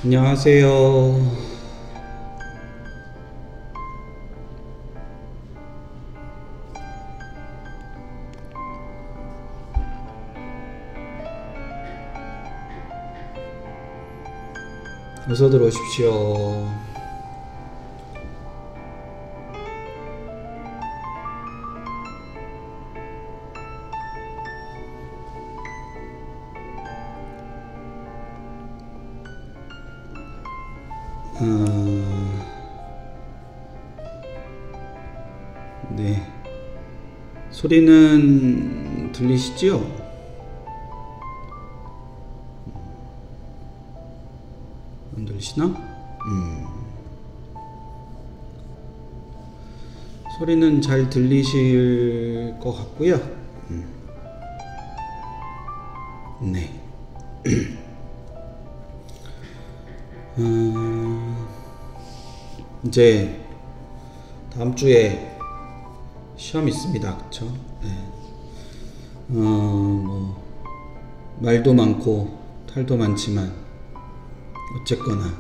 안녕하세요. 어서 들어오십시오. 네. 소리는 들리시지요? 안 들리시나? 소리는 잘 들리실 것 같고요. 네. 이제 다음 주에 시험 있습니다. 그쵸? 네. 말도 많고 탈도 많지만 어쨌거나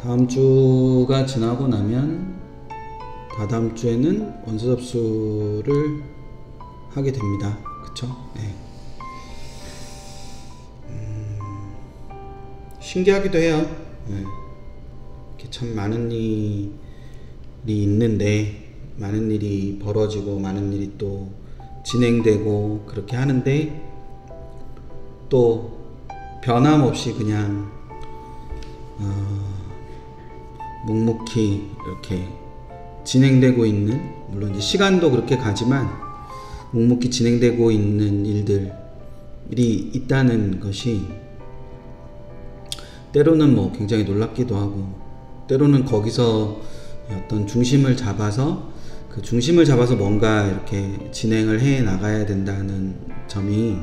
다음 주가 지나고 나면 다다음 주에는 원서 접수를 하게 됩니다. 그쵸? 네. 신기하기도 해요. 네. 이렇게 참 많은 일이 있는데, 많은 일이 벌어지고 많은 일이 또 진행되고 그렇게 하는데, 또 변함없이 그냥 묵묵히 이렇게 진행되고 있는, 물론 이제 시간도 그렇게 가지만 묵묵히 진행되고 있는 일들이 있다는 것이 때로는 뭐 굉장히 놀랍기도 하고, 때로는 거기서 어떤 중심을 잡아서 그 중심을 잡아서 뭔가 이렇게 진행을 해 나가야 된다는 점이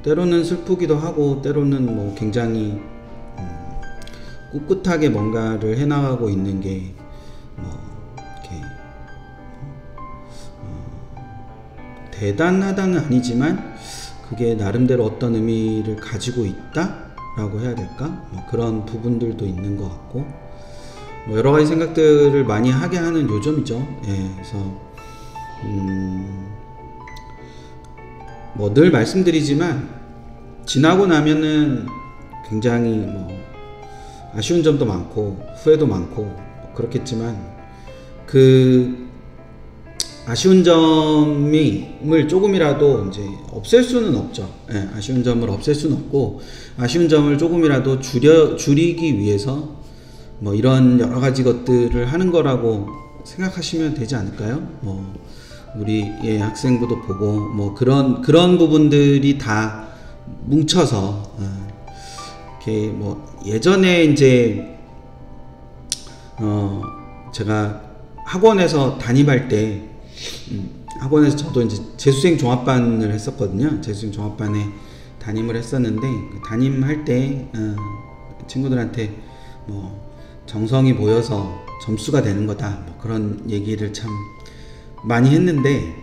때로는 슬프기도 하고, 때로는 뭐 굉장히 꿋꿋하게 뭔가를 해 나가고 있는 게 뭐 이렇게 대단하다는 아니지만 그게 나름대로 어떤 의미를 가지고 있다라고 해야 될까? 뭐 그런 부분들도 있는 것 같고, 뭐 여러 가지 생각들을 많이 하게 하는 요즘이죠. 예, 그래서 뭐 늘 말씀드리지만 지나고 나면은 굉장히 뭐 아쉬운 점도 많고 후회도 많고 뭐 그렇겠지만, 그 아쉬운 점을 조금이라도 이제 없앨 수는 없죠. 예, 아쉬운 점을 없앨 수는 없고, 아쉬운 점을 조금이라도 줄이기 위해서 뭐 이런 여러 가지 것들을 하는 거라고 생각하시면 되지 않을까요? 뭐 우리의 학생부도 보고 뭐 그런 부분들이 다 뭉쳐서 이렇게 뭐 예전에 이제 제가 학원에서 담임할 때 학원에서 저도 이제 재수생 종합반을 했었거든요. 재수생 종합반에 담임을 했었는데, 그 담임할 때 친구들한테 뭐 정성이 모여서 점수가 되는 거다, 뭐 그런 얘기를 참 많이 했는데,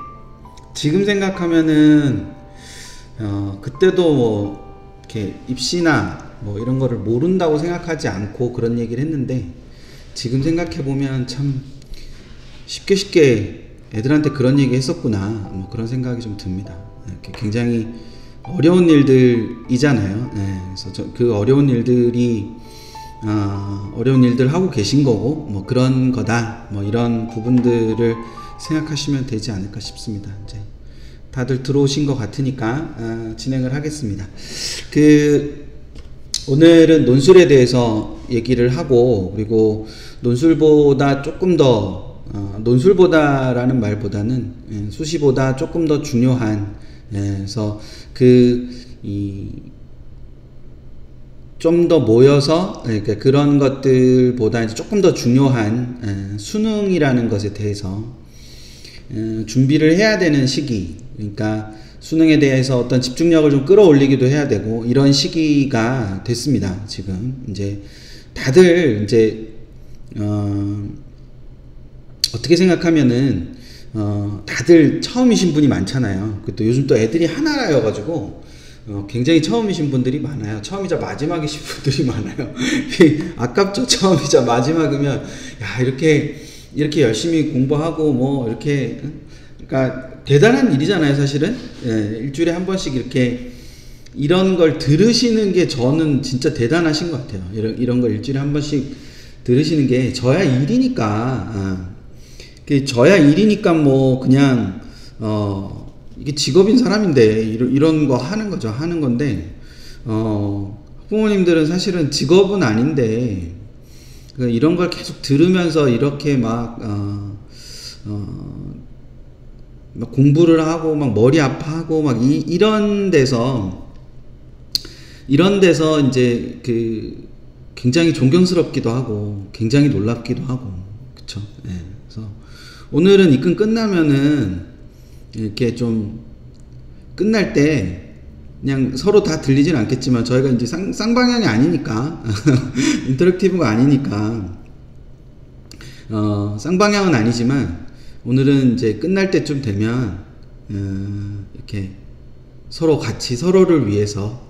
지금 생각하면은 그때도 뭐 이렇게 입시나 뭐 이런 거를 모른다고 생각하지 않고 그런 얘기를 했는데, 지금 생각해 보면 참 쉽게 애들한테 그런 얘기 했었구나, 뭐 그런 생각이 좀 듭니다. 이렇게 굉장히 어려운 일들이잖아요. 네, 그래서 그 어려운 일들이 어려운 일들 하고 계신 거고 뭐 그런 거다, 뭐 이런 부분들을 생각하시면 되지 않을까 싶습니다. 이제 다들 들어오신 것 같으니까 진행을 하겠습니다. 오늘은 논술에 대해서 얘기를 하고, 그리고 논술보다 조금 더 논술보다라는 말보다는 수시보다 조금 더 중요한, 그래서 좀 더 모여서, 그러니까 그런 것들보다 이제 조금 더 중요한 수능이라는 것에 대해서 준비를 해야 되는 시기, 그러니까 수능에 대해서 어떤 집중력을 좀 끌어올리기도 해야 되고, 이런 시기가 됐습니다. 지금 이제 다들 이제 어떻게 생각하면은 다들 처음이신 분이 많잖아요. 또 요즘 또 애들이 하나라여가지고 굉장히 처음이신 분들이 많아요. 처음이자 마지막이신 분들이 많아요. 아깝죠. 처음이자 마지막이면 야 이렇게 열심히 공부하고 뭐 이렇게 그러니까 대단한 일이잖아요. 사실은 일주일에 한 번씩 이렇게 이런 걸 들으시는 게 저는 진짜 대단하신 것 같아요. 이런 걸 일주일에 한 번씩 들으시는 게 저야 일이니까 저야 일이니까 뭐 그냥 이게 직업인 사람인데 이런 거 하는 거죠. 하는 건데 부모님들은 사실은 직업은 아닌데 이런 걸 계속 들으면서 이렇게 막 공부를 하고 막 머리 아파하고 막 이런 데서 이제 굉장히 존경스럽기도 하고 굉장히 놀랍기도 하고 그쵸. 그래서 오늘은 입금 끝나면은 이렇게 좀 끝날 때 그냥 서로 다 들리진 않겠지만 저희가 이제 쌍방향이 아니니까 인터랙티브가 아니니까 쌍방향은 아니지만 오늘은 이제 끝날 때쯤 되면 이렇게 서로 같이 서로를 위해서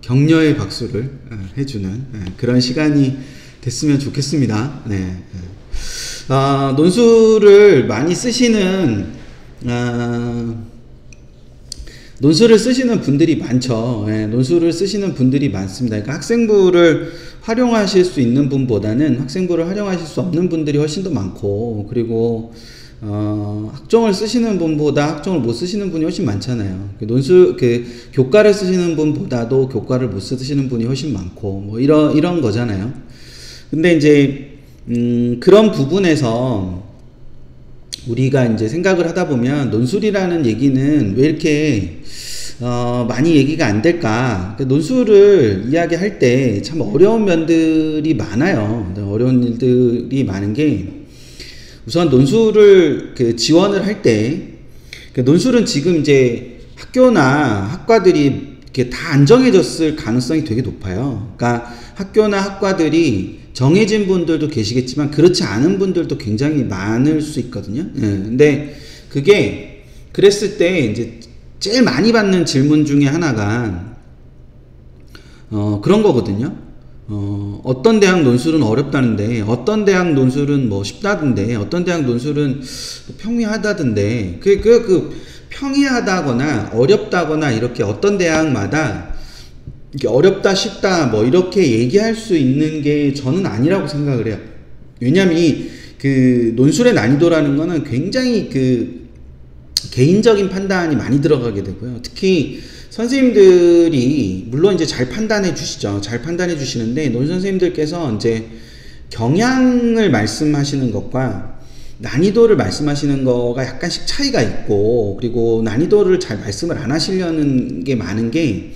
격려의 박수를 해주는 그런 시간이 됐으면 좋겠습니다. 논술을 많이 쓰시는 논술을 쓰시는 분들이 많죠. 논술을 쓰시는 분들이 많습니다. 그러니까 학생부를 활용하실 수 있는 분보다는 학생부를 활용하실 수 없는 분들이 훨씬 더 많고, 그리고 학종을 쓰시는 분보다 학종을 못 쓰시는 분이 훨씬 많잖아요. 교과를 쓰시는 분보다도 교과를 못 쓰시는 분이 훨씬 많고, 뭐 이런 거잖아요. 근데 이제 그런 부분에서 우리가 이제 생각을 하다 보면 논술이라는 얘기는 왜 이렇게 많이 얘기가 안 될까? 논술을 이야기할 때 참 어려운 면들이 많아요. 어려운 일들이 많은 게, 우선 논술을 지원을 할 때, 논술은 지금 이제 학교나 학과들이 이렇게 다 안 정해졌을 가능성이 되게 높아요. 그러니까 학교나 학과들이 정해진 분들도 계시겠지만 그렇지 않은 분들도 굉장히 많을 수 있거든요. 근데 그게 그랬을 때 이제 제일 많이 받는 질문 중에 하나가 그런 거거든요. 어떤 대학 논술은 어렵다는데, 어떤 대학 논술은 뭐 쉽다던데, 어떤 대학 논술은 평이하다던데, 평이하다거나 어렵다거나 이렇게 어떤 대학마다 이게 어렵다 쉽다 뭐 이렇게 얘기할 수 있는 게 저는 아니라고 생각을 해요. 왜냐면 논술의 난이도라는 거는 굉장히 개인적인 판단이 많이 들어가게 되고요. 특히 선생님들이 물론 이제 잘 판단해 주시죠. 잘 판단해 주시는데, 논 선생님들께서 이제 경향을 말씀하시는 것과 난이도를 말씀하시는 거가 약간씩 차이가 있고, 그리고 난이도를 잘 말씀을 안 하시려는 게 많은 게,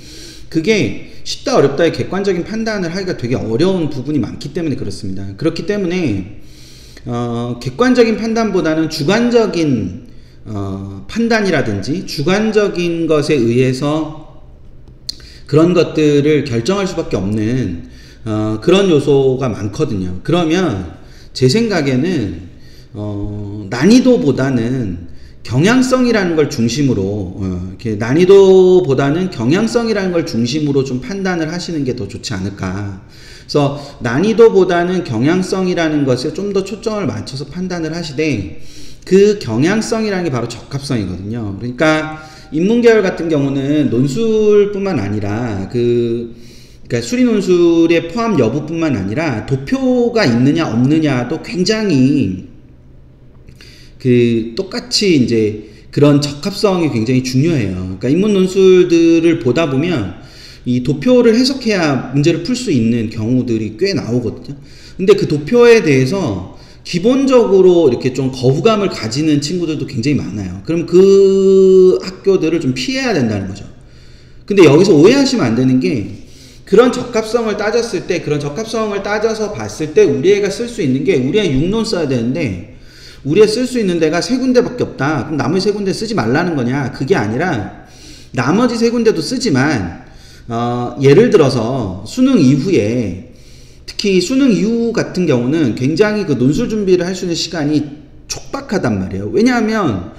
그게 쉽다 어렵다의 객관적인 판단을 하기가 되게 어려운 부분이 많기 때문에 그렇습니다. 그렇기 때문에 객관적인 판단보다는 주관적인 판단이라든지 주관적인 것에 의해서 그런 것들을 결정할 수밖에 없는 그런 요소가 많거든요. 그러면 제 생각에는 난이도보다는 경향성이라는 걸 중심으로 이렇게 난이도보다는 경향성이라는 걸 중심으로 좀 판단을 하시는 게 더 좋지 않을까. 그래서 난이도보다는 경향성이라는 것에 좀 더 초점을 맞춰서 판단을 하시되, 그 경향성이라는 게 바로 적합성이거든요. 그러니까 인문계열 같은 경우는 논술뿐만 아니라 그러니까 수리 논술의 포함 여부뿐만 아니라 도표가 있느냐 없느냐도 굉장히 똑같이 이제 그런 적합성이 굉장히 중요해요. 그러니까 인문 논술들을 보다 보면 이 도표를 해석해야 문제를 풀 수 있는 경우들이 꽤 나오거든요. 근데 그 도표에 대해서 기본적으로 이렇게 좀 거부감을 가지는 친구들도 굉장히 많아요. 그럼 그 학교들을 좀 피해야 된다는 거죠. 근데 여기서 오해하시면 안 되는 게, 그런 적합성을 따졌을 때, 그런 적합성을 따져서 봤을 때 우리 애가 쓸 수 있는 게, 우리 애 6논 써야 되는데 우리 애 쓸 수 있는 데가 3군데밖에 없다. 그럼 나머지 3군데 쓰지 말라는 거냐? 그게 아니라 나머지 3군데도 쓰지만 예를 들어서 수능 이후에, 특히 수능 이후 같은 경우는 굉장히 논술 준비를 할 수 있는 시간이 촉박하단 말이에요. 왜냐하면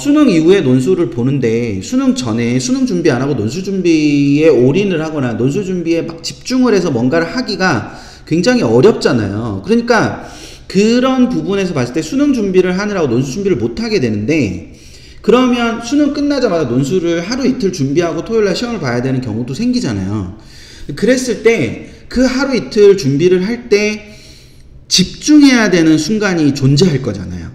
수능 이후에 논술을 보는데 수능 전에 수능 준비 안 하고 논술 준비에 올인을 하거나 논술 준비에 막 집중을 해서 뭔가를 하기가 굉장히 어렵잖아요. 그러니까 그런 부분에서 봤을 때 수능 준비를 하느라고 논술 준비를 못 하게 되는데, 그러면 수능 끝나자마자 논술을 하루 이틀 준비하고 토요일날 시험을 봐야 되는 경우도 생기잖아요. 그랬을 때 그 하루 이틀 준비를 할 때 집중해야 되는 순간이 존재할 거잖아요.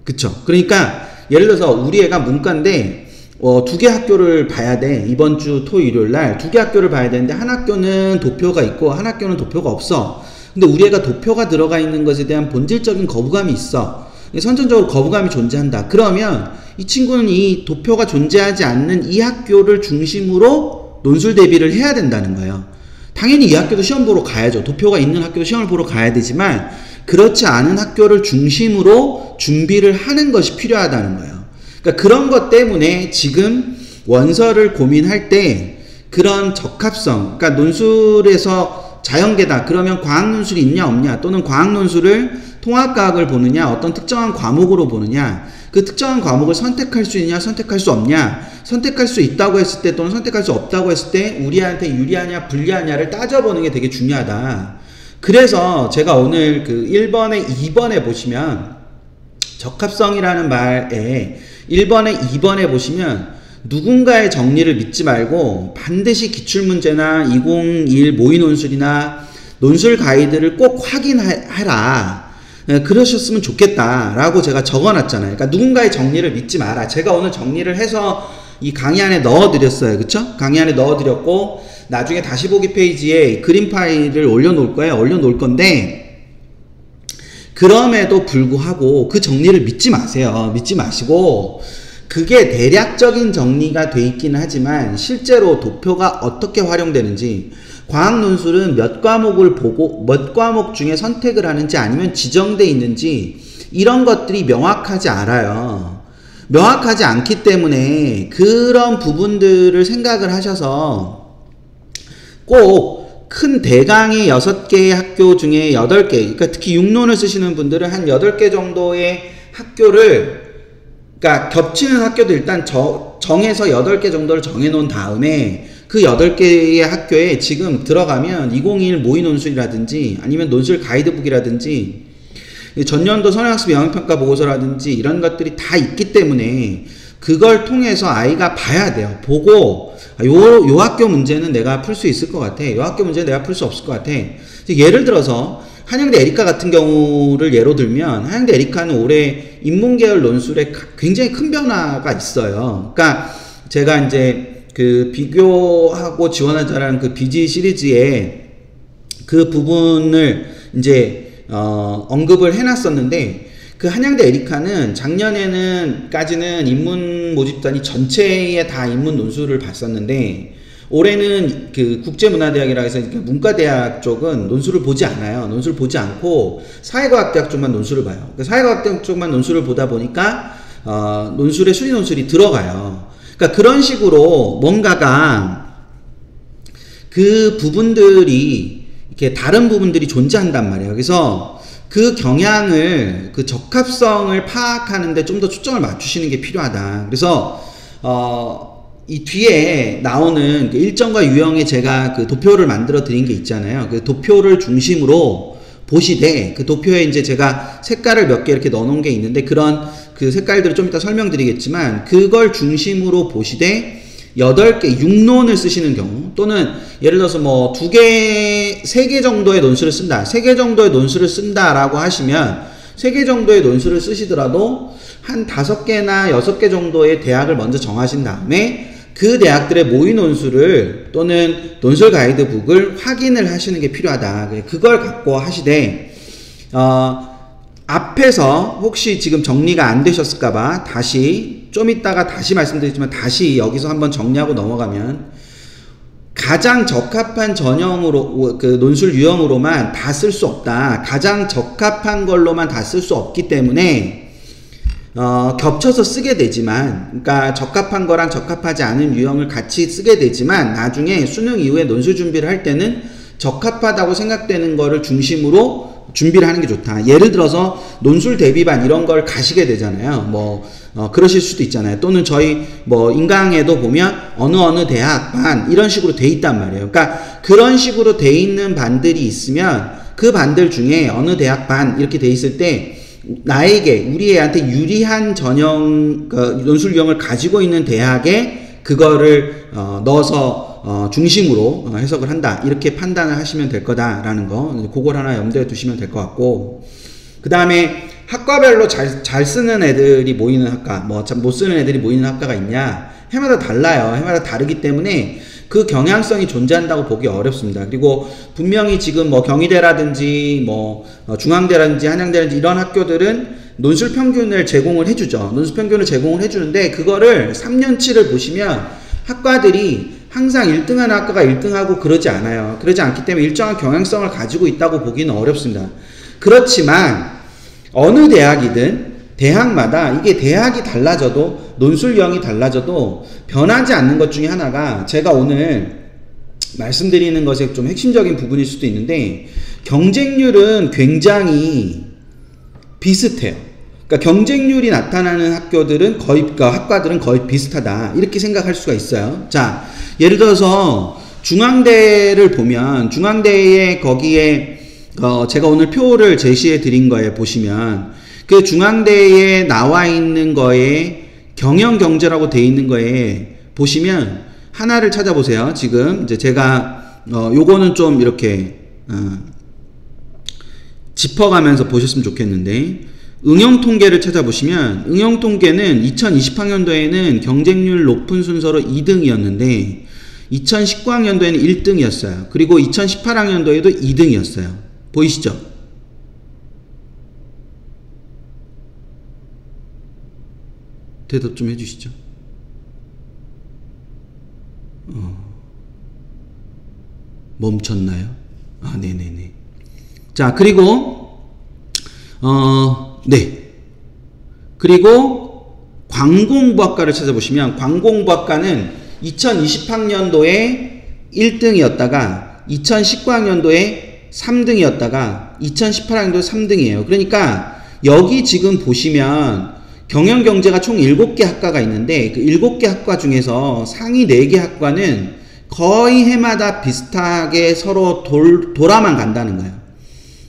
그쵸? 그러니까 예를 들어서 우리 애가 문과인데 2개 학교를 봐야 돼. 이번 주 토요일날 2개 학교를 봐야 되는데 한 학교는 도표가 있고 한 학교는 도표가 없어. 근데 우리 애가 도표가 들어가 있는 것에 대한 본질적인 거부감이 있어. 선천적으로 거부감이 존재한다. 그러면 이 친구는 이 도표가 존재하지 않는 이 학교를 중심으로 논술 대비를 해야 된다는 거예요. 당연히 이 학교도 시험 보러 가야죠. 도표가 있는 학교도 시험을 보러 가야 되지만 그렇지 않은 학교를 중심으로 준비를 하는 것이 필요하다는 거예요. 그러니까 그런 것 때문에 지금 원서를 고민할 때 그런 적합성, 그러니까 논술에서 자연계다. 그러면 과학논술이 있냐 없냐, 또는 과학논술을 통합과학을 보느냐, 어떤 특정한 과목으로 보느냐, 그 특정한 과목을 선택할 수 있냐 선택할 수 없냐, 선택할 수 있다고 했을 때 또는 선택할 수 없다고 했을 때 우리한테 유리하냐 불리하냐를 따져보는 게 되게 중요하다. 그래서 제가 오늘 그 1번에 2번에 보시면 적합성이라는 말에 1번에 2번에 보시면 누군가의 정리를 믿지 말고 반드시 기출문제나 2021 모의논술이나 논술 가이드를 꼭 확인하라. 그러셨으면 좋겠다라고 제가 적어놨잖아요. 그러니까 누군가의 정리를 믿지 마라. 제가 오늘 정리를 해서 이 강의 안에 넣어드렸어요. 그쵸? 강의 안에 넣어드렸고 나중에 다시 보기 페이지에 그림 파일을 올려놓을 거예요. 올려놓을 건데 그럼에도 불구하고 그 정리를 믿지 마세요. 믿지 마시고 그게 대략적인 정리가 돼 있기는 하지만 실제로 도표가 어떻게 활용되는지, 과학논술은 몇 과목을 보고 몇 과목 중에 선택을 하는지 아니면 지정돼 있는지 이런 것들이 명확하지 않아요. 명확하지 않기 때문에 그런 부분들을 생각을 하셔서 꼭 큰 대강의 6개의 학교 중에 8개, 그러니까 특히 육론을 쓰시는 분들은 한 8개 정도의 학교를, 그러니까 겹치는 학교도 일단 정해서 8개 정도를 정해놓은 다음에 그 8개의 학교에 지금 들어가면 2021 모의논술이라든지 아니면 논술 가이드북이라든지 전년도 선행학습 영역평가 보고서라든지 이런 것들이 다 있기 때문에 그걸 통해서 아이가 봐야 돼요. 보고 요 학교 문제는 내가 풀 수 있을 것 같아. 요 학교 문제는 내가 풀 수 없을 것 같아. 예를 들어서 한양대 에리카 같은 경우를 예로 들면 한양대 에리카는 올해 인문계열 논술에 굉장히 큰 변화가 있어요. 그러니까 제가 이제 그 비교하고 지원하자라는 그 BG 시리즈에 그 부분을 이제 언급을 해놨었는데, 그 한양대 에리카는 작년에는까지는 인문 모집단이 전체에 다 인문 논술을 봤었는데 올해는 그 국제문화대학이라 해서 문과대학 쪽은 논술을 보지 않아요. 논술을 보지 않고 사회과학대학 쪽만 논술을 봐요. 사회과학대학 쪽만 논술을 보다 보니까 논술에 순위 논술이 들어가요. 그러니까 그런 식으로 뭔가가 그 부분들이 이렇게 다른 부분들이 존재한단 말이에요. 그래서 그 경향을, 그 적합성을 파악하는데 좀 더 초점을 맞추시는 게 필요하다. 그래서 이 뒤에 나오는 그 일정과 유형에 제가 그 도표를 만들어 드린 게 있잖아요. 그 도표를 중심으로 보시되 그 도표에 이제 제가 색깔을 몇 개 이렇게 넣어 놓은 게 있는데 그런 그 색깔들을 좀 이따 설명드리겠지만 그걸 중심으로 보시되 8개, 6논을 쓰시는 경우, 또는 예를 들어서 뭐 2개, 3개 정도의 논술을 쓴다. 3개 정도의 논술을 쓴다라고 하시면 3개 정도의 논술을 쓰시더라도 한 5개나 6개 정도의 대학을 먼저 정하신 다음에 그 대학들의 모의 논술을 또는 논술 가이드북을 확인을 하시는 게 필요하다. 그걸 갖고 하시되 앞에서 혹시 지금 정리가 안 되셨을까봐 다시 좀 이따가 다시 말씀드리지만 다시 여기서 한번 정리하고 넘어가면 가장 적합한 전형으로 그 논술 유형으로만 다 쓸 수 없다. 가장 적합한 걸로만 다 쓸 수 없기 때문에 겹쳐서 쓰게 되지만, 그러니까 적합한 거랑 적합하지 않은 유형을 같이 쓰게 되지만 나중에 수능 이후에 논술 준비를 할 때는 적합하다고 생각되는 거를 중심으로 준비를 하는 게 좋다. 예를 들어서 논술 대비반 이런 걸 가시게 되잖아요. 그러실 수도 있잖아요. 또는 저희 인강에도 보면 어느 대학 반 이런 식으로 돼 있단 말이에요. 그러니까 그런 식으로 돼 있는 반들이 있으면 그 반들 중에 어느 대학 반 이렇게 돼 있을 때 우리 애한테 유리한 전형 논술 유형을 가지고 있는 대학에 그거를 넣어서 중심으로 해석을 한다, 이렇게 판단을 하시면 될 거다라는 거, 그걸 하나 염두에 두시면 될 것 같고, 그 다음에 학과별로 잘 쓰는 애들이 모이는 학과, 못 쓰는 애들이 모이는 학과가 있냐, 해마다 달라요. 해마다 다르기 때문에 그 경향성이 존재한다고 보기 어렵습니다. 그리고 분명히 지금 경희대라든지 중앙대라든지 한양대라든지 이런 학교들은 논술 평균을 제공을 해주죠. 논술 평균을 제공을 해주는데, 그거를 3년치를 보시면 학과들이 항상 1등하는 학과가 1등하고 그러지 않아요. 그러지 않기 때문에 일정한 경향성을 가지고 있다고 보기는 어렵습니다. 그렇지만 어느 대학이든 대학마다 이게 대학이 달라져도 논술형이 달라져도 변하지 않는 것 중에 하나가, 제가 오늘 말씀드리는 것의 좀 핵심적인 부분일 수도 있는데, 경쟁률은 굉장히 비슷해요. 그러니까 경쟁률이 나타나는 학교들은 학과들은 거의 비슷하다, 이렇게 생각할 수가 있어요. 자, 예를 들어서 중앙대를 보면, 중앙대에 거기에 제가 오늘 표를 제시해 드린 거에 보시면, 그 중앙대에 나와 있는 거에 경영경제라고 돼 있는 거에 보시면 하나를 찾아보세요. 지금 이제 제가 요거는 좀 이렇게 짚어가면서 보셨으면 좋겠는데, 응용통계를 찾아보시면, 응용통계는 2020학년도에는 경쟁률 높은 순서로 2등이었는데 2019학년도에는 1등이었어요. 그리고 2018학년도에도 2등이었어요. 보이시죠? 대답 좀 해주시죠. 멈췄나요? 네네네. 자, 그리고 그리고 관공부학과를 찾아보시면, 관공부학과는 2020학년도에 1등이었다가 2019학년도에 3등이었다가 2018학년도에 3등이에요. 그러니까 여기 지금 보시면 경영경제가 총 7개 학과가 있는데, 그 7개 학과 중에서 상위 4개 학과는 거의 해마다 비슷하게 서로 돌아만 간다는 거예요.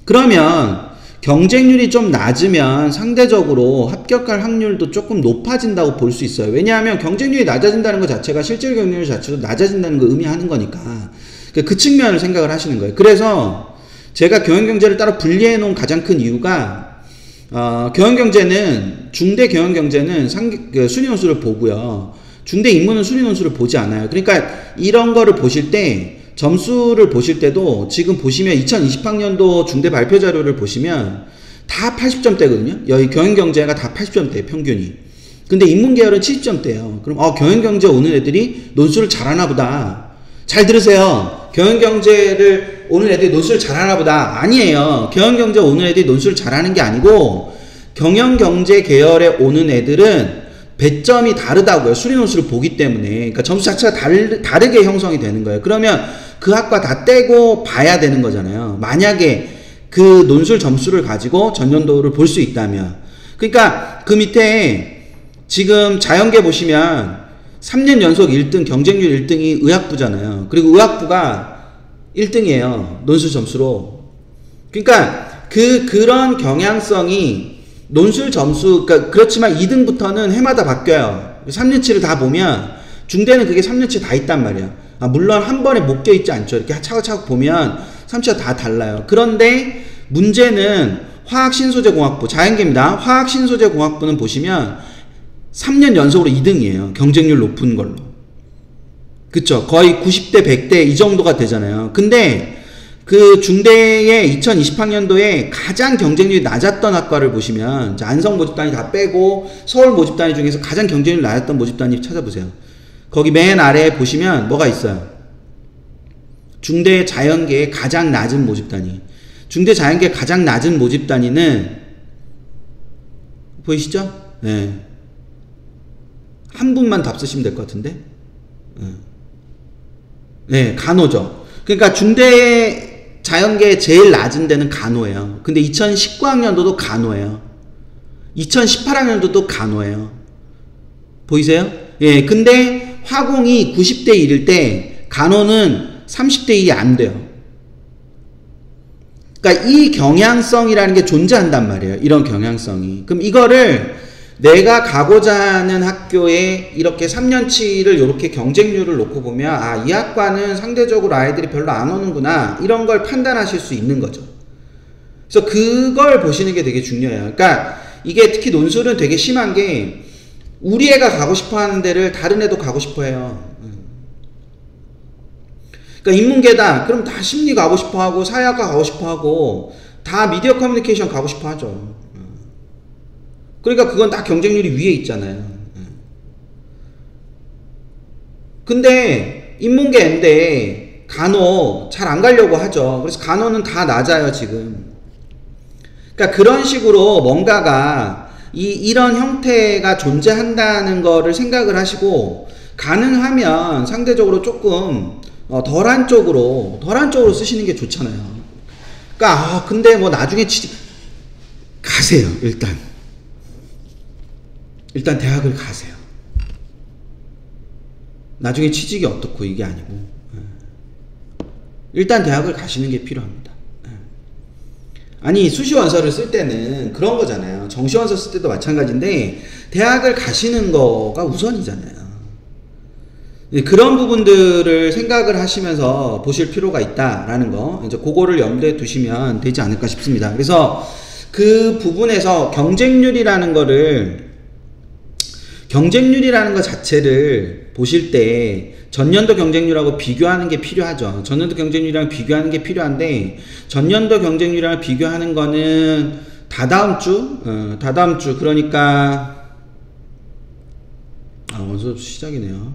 그러면 경쟁률이 좀 낮으면 상대적으로 합격할 확률도 조금 높아진다고 볼 수 있어요. 왜냐하면 경쟁률이 낮아진다는 것 자체가 실질 경쟁률 자체도 낮아진다는 걸 의미하는 거니까. 그 측면을 생각을 하시는 거예요. 그래서 제가 경영경제를 따로 분리해 놓은 가장 큰 이유가, 경영경제는, 중대 경영경제는 순위 논술을 보고요, 중대 인문은 순위 논술을 보지 않아요. 그러니까 이런 거를 보실 때, 점수를 보실 때도 지금 보시면 2020학년도 중대 발표 자료를 보시면 다 80점대거든요. 여기 경영경제가 다 80점대예요, 평균이. 근데 인문계열은 70점대예요. 그럼 경영경제 오는 애들이 논술을 잘하나 보다. 잘 들으세요. 경영경제를 오는 애들이 논술을 잘하나 보다. 아니에요. 경영경제 오는 애들이 논술을 잘하는 게 아니고, 경영경제 계열에 오는 애들은 배점이 다르다고요. 수리 논술을 보기 때문에. 그러니까 점수 자체가 다르게 형성이 되는 거예요. 그러면 그 학과 다 떼고 봐야 되는 거잖아요. 만약에 그 논술 점수를 가지고 전년도를 볼 수 있다면. 그러니까 그 밑에 지금 자연계 보시면 3년 연속 1등, 경쟁률 1등이 의학부잖아요. 그리고 의학부가 1등이에요. 논술 점수로. 그러니까 그런 경향성이 논술 점수, 그렇지만 2등부터는 해마다 바뀌어요. 3년치를 다 보면, 중대는 그게 3년치 다 있단 말이에요. 물론 한 번에 못 껴있지 않죠. 이렇게 차곡차곡 보면 3년치가 다 달라요. 그런데 문제는 화학신소재공학부, 자연계입니다. 화학신소재공학부는 보시면 3년 연속으로 2등이에요. 경쟁률 높은 걸로. 그쵸? 거의 90대, 100대 이 정도가 되잖아요. 근데 그 중대의 2020학년도에 가장 경쟁률이 낮았던 학과를 보시면, 안성 모집단위 다 빼고 서울 모집단위 중에서 가장 경쟁률이 낮았던 모집단위 찾아보세요. 거기 맨 아래에 보시면 뭐가 있어요? 중대 자연계의 가장 낮은 모집단위. 중대 자연계 가장 낮은 모집단위는 보이시죠? 네. 한 분만 답 쓰시면 될 것 같은데. 네, 간호죠. 그러니까 중대 자연계에 제일 낮은 데는 간호예요. 근데 2019학년도도 간호예요. 2018학년도도 간호예요. 보이세요? 예, 근데 화공이 90대 1일 때 간호는 30대 1이 안 돼요. 그러니까 이 경향성이라는 게 존재한단 말이에요. 이런 경향성이. 그럼 이거를 내가 가고자 하는 학교에 이렇게 3년치를 이렇게 경쟁률을 놓고 보면 아, 이 학과는 상대적으로 아이들이 별로 안 오는구나 이런 걸 판단하실 수 있는 거죠. 그래서 그걸 보시는 게 되게 중요해요. 그러니까 이게 특히 논술은 되게 심한 게 우리 애가 가고 싶어 하는 데를 다른 애도 가고 싶어 해요. 그러니까 인문계다 그럼 다 심리 가고 싶어 하고 사회학과 가고 싶어 하고 다 미디어 커뮤니케이션 가고 싶어 하죠. 그러니까 그건 다 경쟁률이 위에 있잖아요. 근데 인문계인데 간호 잘 안 가려고 하죠. 그래서 간호는 다 낮아요 지금. 그러니까 그런 식으로 뭔가가 이런 형태가 존재한다는 거를 생각을 하시고 가능하면 상대적으로 조금 덜한 쪽으로 쓰시는 게 좋잖아요. 그러니까 근데 뭐 나중에 가세요. 일단 대학을 가세요. 나중에 취직이 어떻고 이게 아니고 일단 대학을 가시는 게 필요합니다. 아니 수시원서를 쓸 때는 그런 거잖아요. 정시원서 쓸 때도 마찬가지인데 대학을 가시는 거가 우선이잖아요. 그런 부분들을 생각을 하시면서 보실 필요가 있다라는 거 이제 그거를 염두에 두시면 되지 않을까 싶습니다. 그래서 그 부분에서 경쟁률이라는 것 자체를 보실 때 전년도 경쟁률하고 비교하는 게 필요하죠. 전년도 경쟁률이랑 비교하는 게 필요한데 전년도 경쟁률이랑 비교하는 거는 다다음 주 그러니까 원서 시작이네요.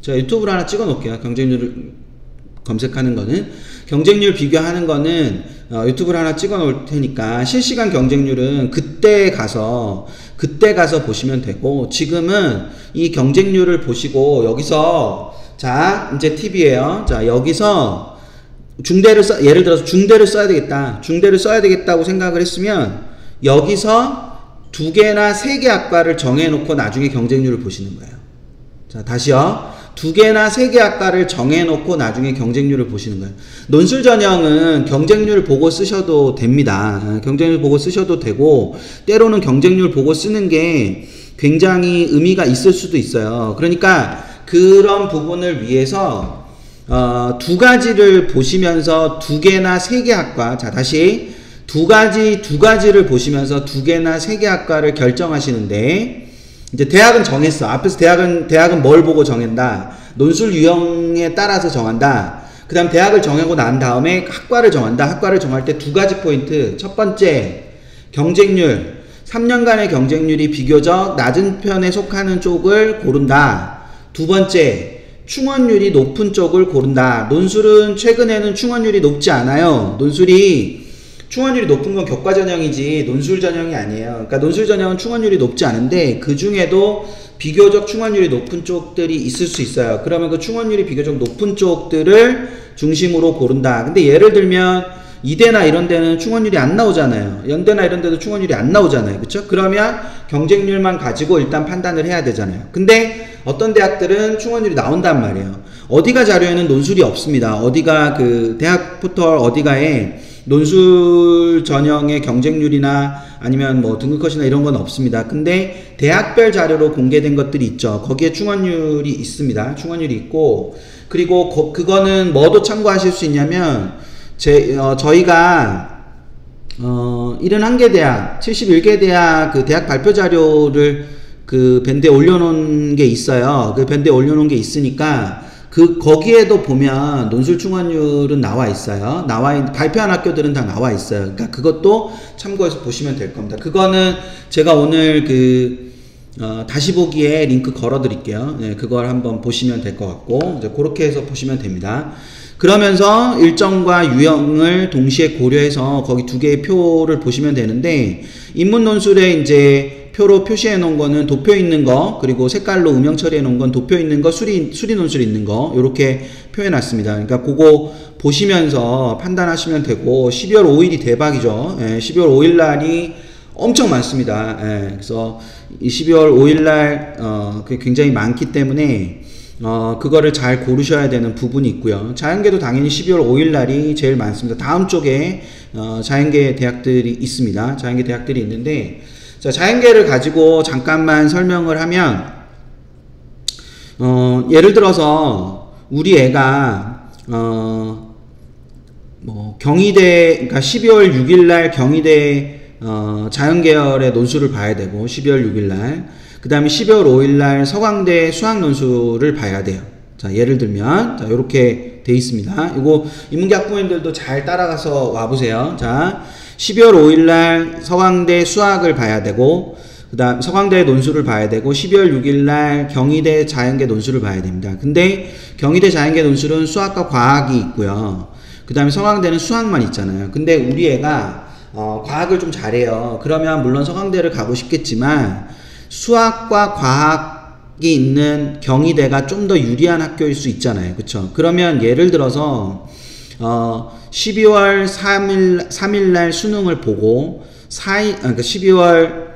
제가 유튜브를 하나 찍어 놓을게요. 경쟁률을 검색하는 거는 경쟁률 비교하는 거는 유튜브를 하나 찍어 놓을 테니까 실시간 경쟁률은 그때 가서 보시면 되고 지금은 이 경쟁률을 보시고 여기서 자 이제 팁이에요. 자 여기서 예를 들어서 중대를 써야 되겠다고 생각을 했으면 여기서 2개나 3개 학과를 정해놓고 나중에 경쟁률을 보시는 거예요. 자 다시요. 2개나 3개 학과를 정해놓고 나중에 경쟁률을 보시는 거예요. 논술 전형은 경쟁률 보고 쓰셔도 됩니다. 경쟁률 보고 쓰셔도 되고 때로는 경쟁률 보고 쓰는 게 굉장히 의미가 있을 수도 있어요. 그러니까 그런 부분을 위해서 2가지를 보시면서 2개나 3개 학과 자 다시 두 가지를 보시면서 2개나 3개 학과를 결정하시는데 이제 대학은 정했어. 앞에서 대학은 뭘 보고 정한다. 논술 유형에 따라서 정한다. 그 다음 대학을 정하고 난 다음에 학과를 정한다. 학과를 정할 때 2가지 포인트. 첫 번째, 경쟁률. 3년간의 경쟁률이 비교적 낮은 편에 속하는 쪽을 고른다. 두 번째, 충원율이 높은 쪽을 고른다. 논술은 최근에는 충원율이 높지 않아요. 충원율이 높은 건 교과 전형이지 논술 전형이 아니에요. 그러니까 논술 전형은 충원율이 높지 않은데 그 중에도 비교적 충원율이 높은 쪽들이 있을 수 있어요. 그러면 그 충원율이 비교적 높은 쪽들을 중심으로 고른다. 근데 예를 들면 이대나 이런 데는 충원율이 안 나오잖아요. 연대나 이런 데도 충원율이 안 나오잖아요. 그렇죠? 그러면 경쟁률만 가지고 일단 판단을 해야 되잖아요. 근데 어떤 대학들은 충원율이 나온단 말이에요. 어디가 자료에는 논술이 없습니다. 어디가 그 대학 포털 어디가에 논술 전형의 경쟁률이나 아니면 뭐 등급컷이나 이런 건 없습니다. 근데 대학별 자료로 공개된 것들이 있죠. 거기에 충원율이 있습니다. 충원율이 있고 그리고 그거는 뭐도 참고하실 수 있냐면 저희가 71개 대학 71개 대학 그 대학 발표 자료를 그 밴드에 올려놓은 게 있어요. 그 밴드에 올려놓은 게 있으니까 거기에도 보면 논술 충원율은 나와 있어요. 발표한 학교들은 다 나와 있어요. 그러니까 그것도 참고해서 보시면 될 겁니다. 그거는 제가 오늘 다시 보기에 링크 걸어 드릴게요. 네, 그걸 한번 보시면 될 것 같고, 이제 그렇게 해서 보시면 됩니다. 그러면서 일정과 유형을 동시에 고려해서 거기 2개의 표를 보시면 되는데, 인문 논술에 이제 표로 표시해 놓은 거는 도표 있는 거, 그리고 색깔로 음영 처리해 놓은 건 도표 있는 거, 수리 논술 있는 거, 요렇게 표해 놨습니다. 그러니까 그거 보시면서 판단하시면 되고 12월 5일이 대박이죠. 12월 5일 날이 엄청 많습니다. 그래서 이 12월 5일 날 그게 굉장히 많기 때문에 그거를 잘 고르셔야 되는 부분이 있고요. 자연계도 당연히 12월 5일 날이 제일 많습니다. 다음 쪽에 자연계 대학들이 있습니다. 자연계 대학들이 있는데, 자, 자연계를 가지고 잠깐만 설명을 하면, 예를 들어서 우리 애가 뭐 경희대, 그러니까 12월 6일 날 경희대 자연계열의 논술을 봐야 되고, 12월 6일 날, 그 다음에 12월 5일 날 서강대 수학 논술을 봐야 돼요. 자, 예를 들면, 자, 요렇게 돼 있습니다. 이거 인문계 학부모님들도 잘 따라가서 와보세요. 자, 12월 5일 날 서강대 수학을 봐야 되고, 그 다음 서강대 논술을 봐야 되고, 12월 6일 날 경희대 자연계 논술을 봐야 됩니다. 근데 경희대 자연계 논술은 수학과 과학이 있고요. 그 다음에 서강대는 수학만 있잖아요. 근데 우리 애가 과학을 좀 잘해요. 그러면 물론 서강대를 가고 싶겠지만 수학과 과학이 있는 경희대가 좀 더 유리한 학교일 수 있잖아요. 그쵸? 그러면 예를 들어서 12월 3일 날 수능을 보고 12월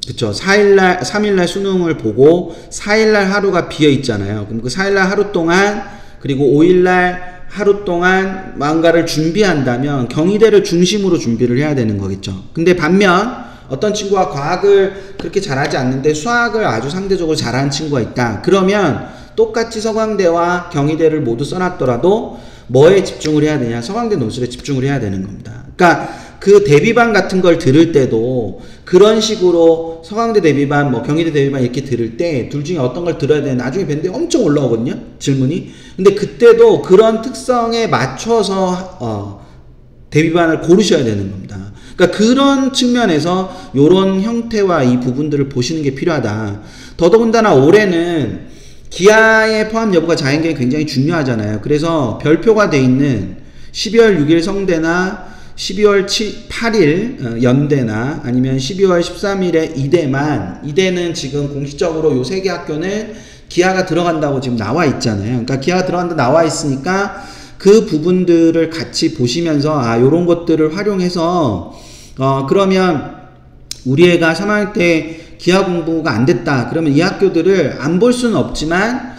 그쵸? 3일 날 수능을 보고 4일 날 하루가 비어 있잖아요. 그럼 그 4일 날 하루 동안, 그리고 5일 날 하루 동안 뭔가를 준비한다면 경희대를 중심으로 준비를 해야 되는 거겠죠. 근데 반면 어떤 친구가 과학을 그렇게 잘하지 않는데 수학을 아주 상대적으로 잘하는 친구가 있다. 그러면 똑같이 서강대와 경희대를 모두 써놨더라도 뭐에 집중을 해야 되냐? 서강대 논술에 집중을 해야 되는 겁니다. 그러니까 그 대비반 같은 걸 들을 때도 그런 식으로 서강대 대비반, 뭐 경희대 대비반 이렇게 들을 때 둘 중에 어떤 걸 들어야 되나 나중에 밴드에 엄청 올라오거든요, 질문이. 근데 그때도 그런 특성에 맞춰서 대비반을 고르셔야 되는 겁니다. 그러니까 그런 측면에서 이런 형태와 이 부분들을 보시는 게 필요하다. 더더군다나 올해는 기하의 포함 여부가 자연계에 굉장히 중요하잖아요. 그래서 별표가 돼 있는 12월 6일 성대나 12월 8일 연대나 아니면 12월 13일에 이대는 지금 공식적으로 요 세 개 학교는 기하가 들어간다고 지금 나와 있잖아요. 그러니까 기하가 들어간다 나와 있으니까 그 부분들을 같이 보시면서 요런 것들을 활용해서 그러면 우리 애가 3학년 때 기하 공부가 안 됐다. 그러면 이 학교들을 안 볼 수는 없지만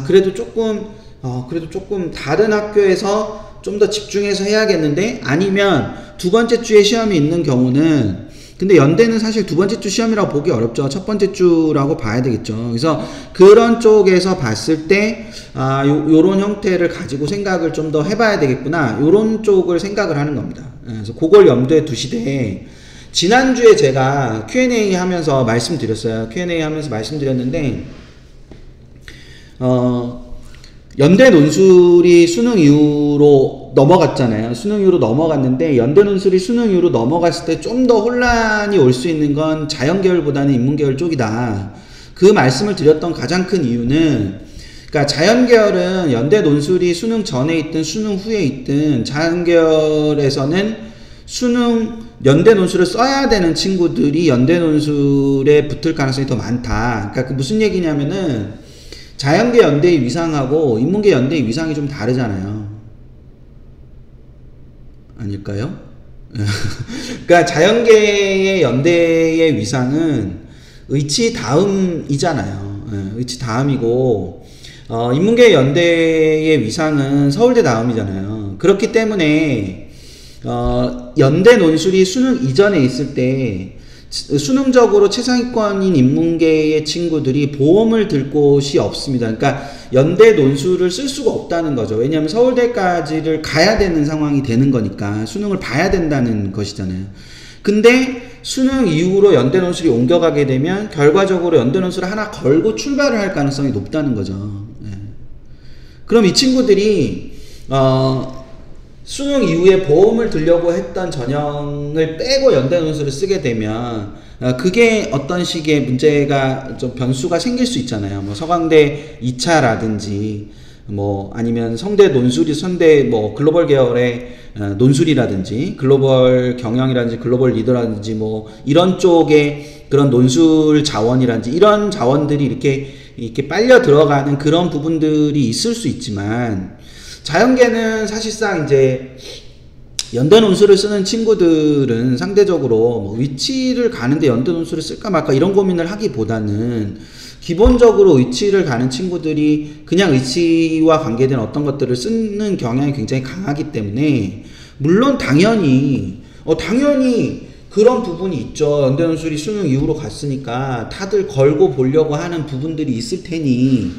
그래도 조금 다른 학교에서 좀 더 집중해서 해야겠는데, 아니면 두 번째 주에 시험이 있는 경우는, 근데 연대는 사실 두 번째 주 시험이라고 보기 어렵죠. 첫 번째 주라고 봐야 되겠죠. 그래서 그런 쪽에서 봤을 때 요런 형태를 가지고 생각을 좀 더 해봐야 되겠구나, 요런 쪽을 생각을 하는 겁니다. 그래서 그걸 염두에 두시되, 지난주에 제가 Q&A 하면서 말씀드렸어요. Q&A 하면서 말씀드렸는데 연대 논술이 수능 이후로 넘어갔잖아요. 수능 이후로 넘어갔는데, 연대 논술이 수능 이후로 넘어갔을 때 좀 더 혼란이 올 수 있는 건 자연계열보다는 인문계열 쪽이다. 그 말씀을 드렸던 가장 큰 이유는, 그러니까 자연계열은 연대 논술이 수능 전에 있든 수능 후에 있든 자연계열에서는 연대 논술을 써야 되는 친구들이 연대 논술에 붙을 가능성이 더 많다. 그러니까 그 무슨 얘기냐면은, 자연계 연대의 위상하고 인문계 연대의 위상이 좀 다르잖아요. 아닐까요? 그러니까 자연계의 연대의 위상은 의치 다음이잖아요. 의치 다음이고, 인문계 연대의 위상은 서울대 다음이잖아요. 그렇기 때문에 연대 논술이 수능 이전에 있을 때 수능적으로 최상위권인 인문계의 친구들이 보험을 들 곳이 없습니다. 그러니까 연대 논술을 쓸 수가 없다는 거죠. 왜냐하면 서울대까지를 가야 되는 상황이 되는 거니까 수능을 봐야 된다는 것이잖아요. 근데 수능 이후로 연대 논술이 옮겨가게 되면 결과적으로 연대 논술을 하나 걸고 출발을 할 가능성이 높다는 거죠. 그럼 이 친구들이 수능 이후에 보험을 들려고 했던 전형을 빼고 연대 논술을 쓰게 되면 그게 어떤 식의 문제가 좀 변수가 생길 수 있잖아요. 뭐 서강대 2차라든지 뭐 아니면 성대 논술이 뭐 글로벌 계열의 논술이라든지 글로벌 경영이라든지 글로벌 리더라든지 뭐 이런 쪽의 그런 논술 자원이라든지 이런 자원들이 이렇게 빨려 들어가는 그런 부분들이 있을 수 있지만, 자연계는 사실상 이제 연대 논술을 쓰는 친구들은 상대적으로 뭐 위치를 가는데 연대 논술을 쓸까 말까 이런 고민을 하기보다는 기본적으로 의치를 가는 친구들이 그냥 의치와 관계된 어떤 것들을 쓰는 경향이 굉장히 강하기 때문에 물론 당연히 그런 부분이 있죠. 연대 논술이 수능 이후로 갔으니까 다들 걸고 보려고 하는 부분들이 있을 테니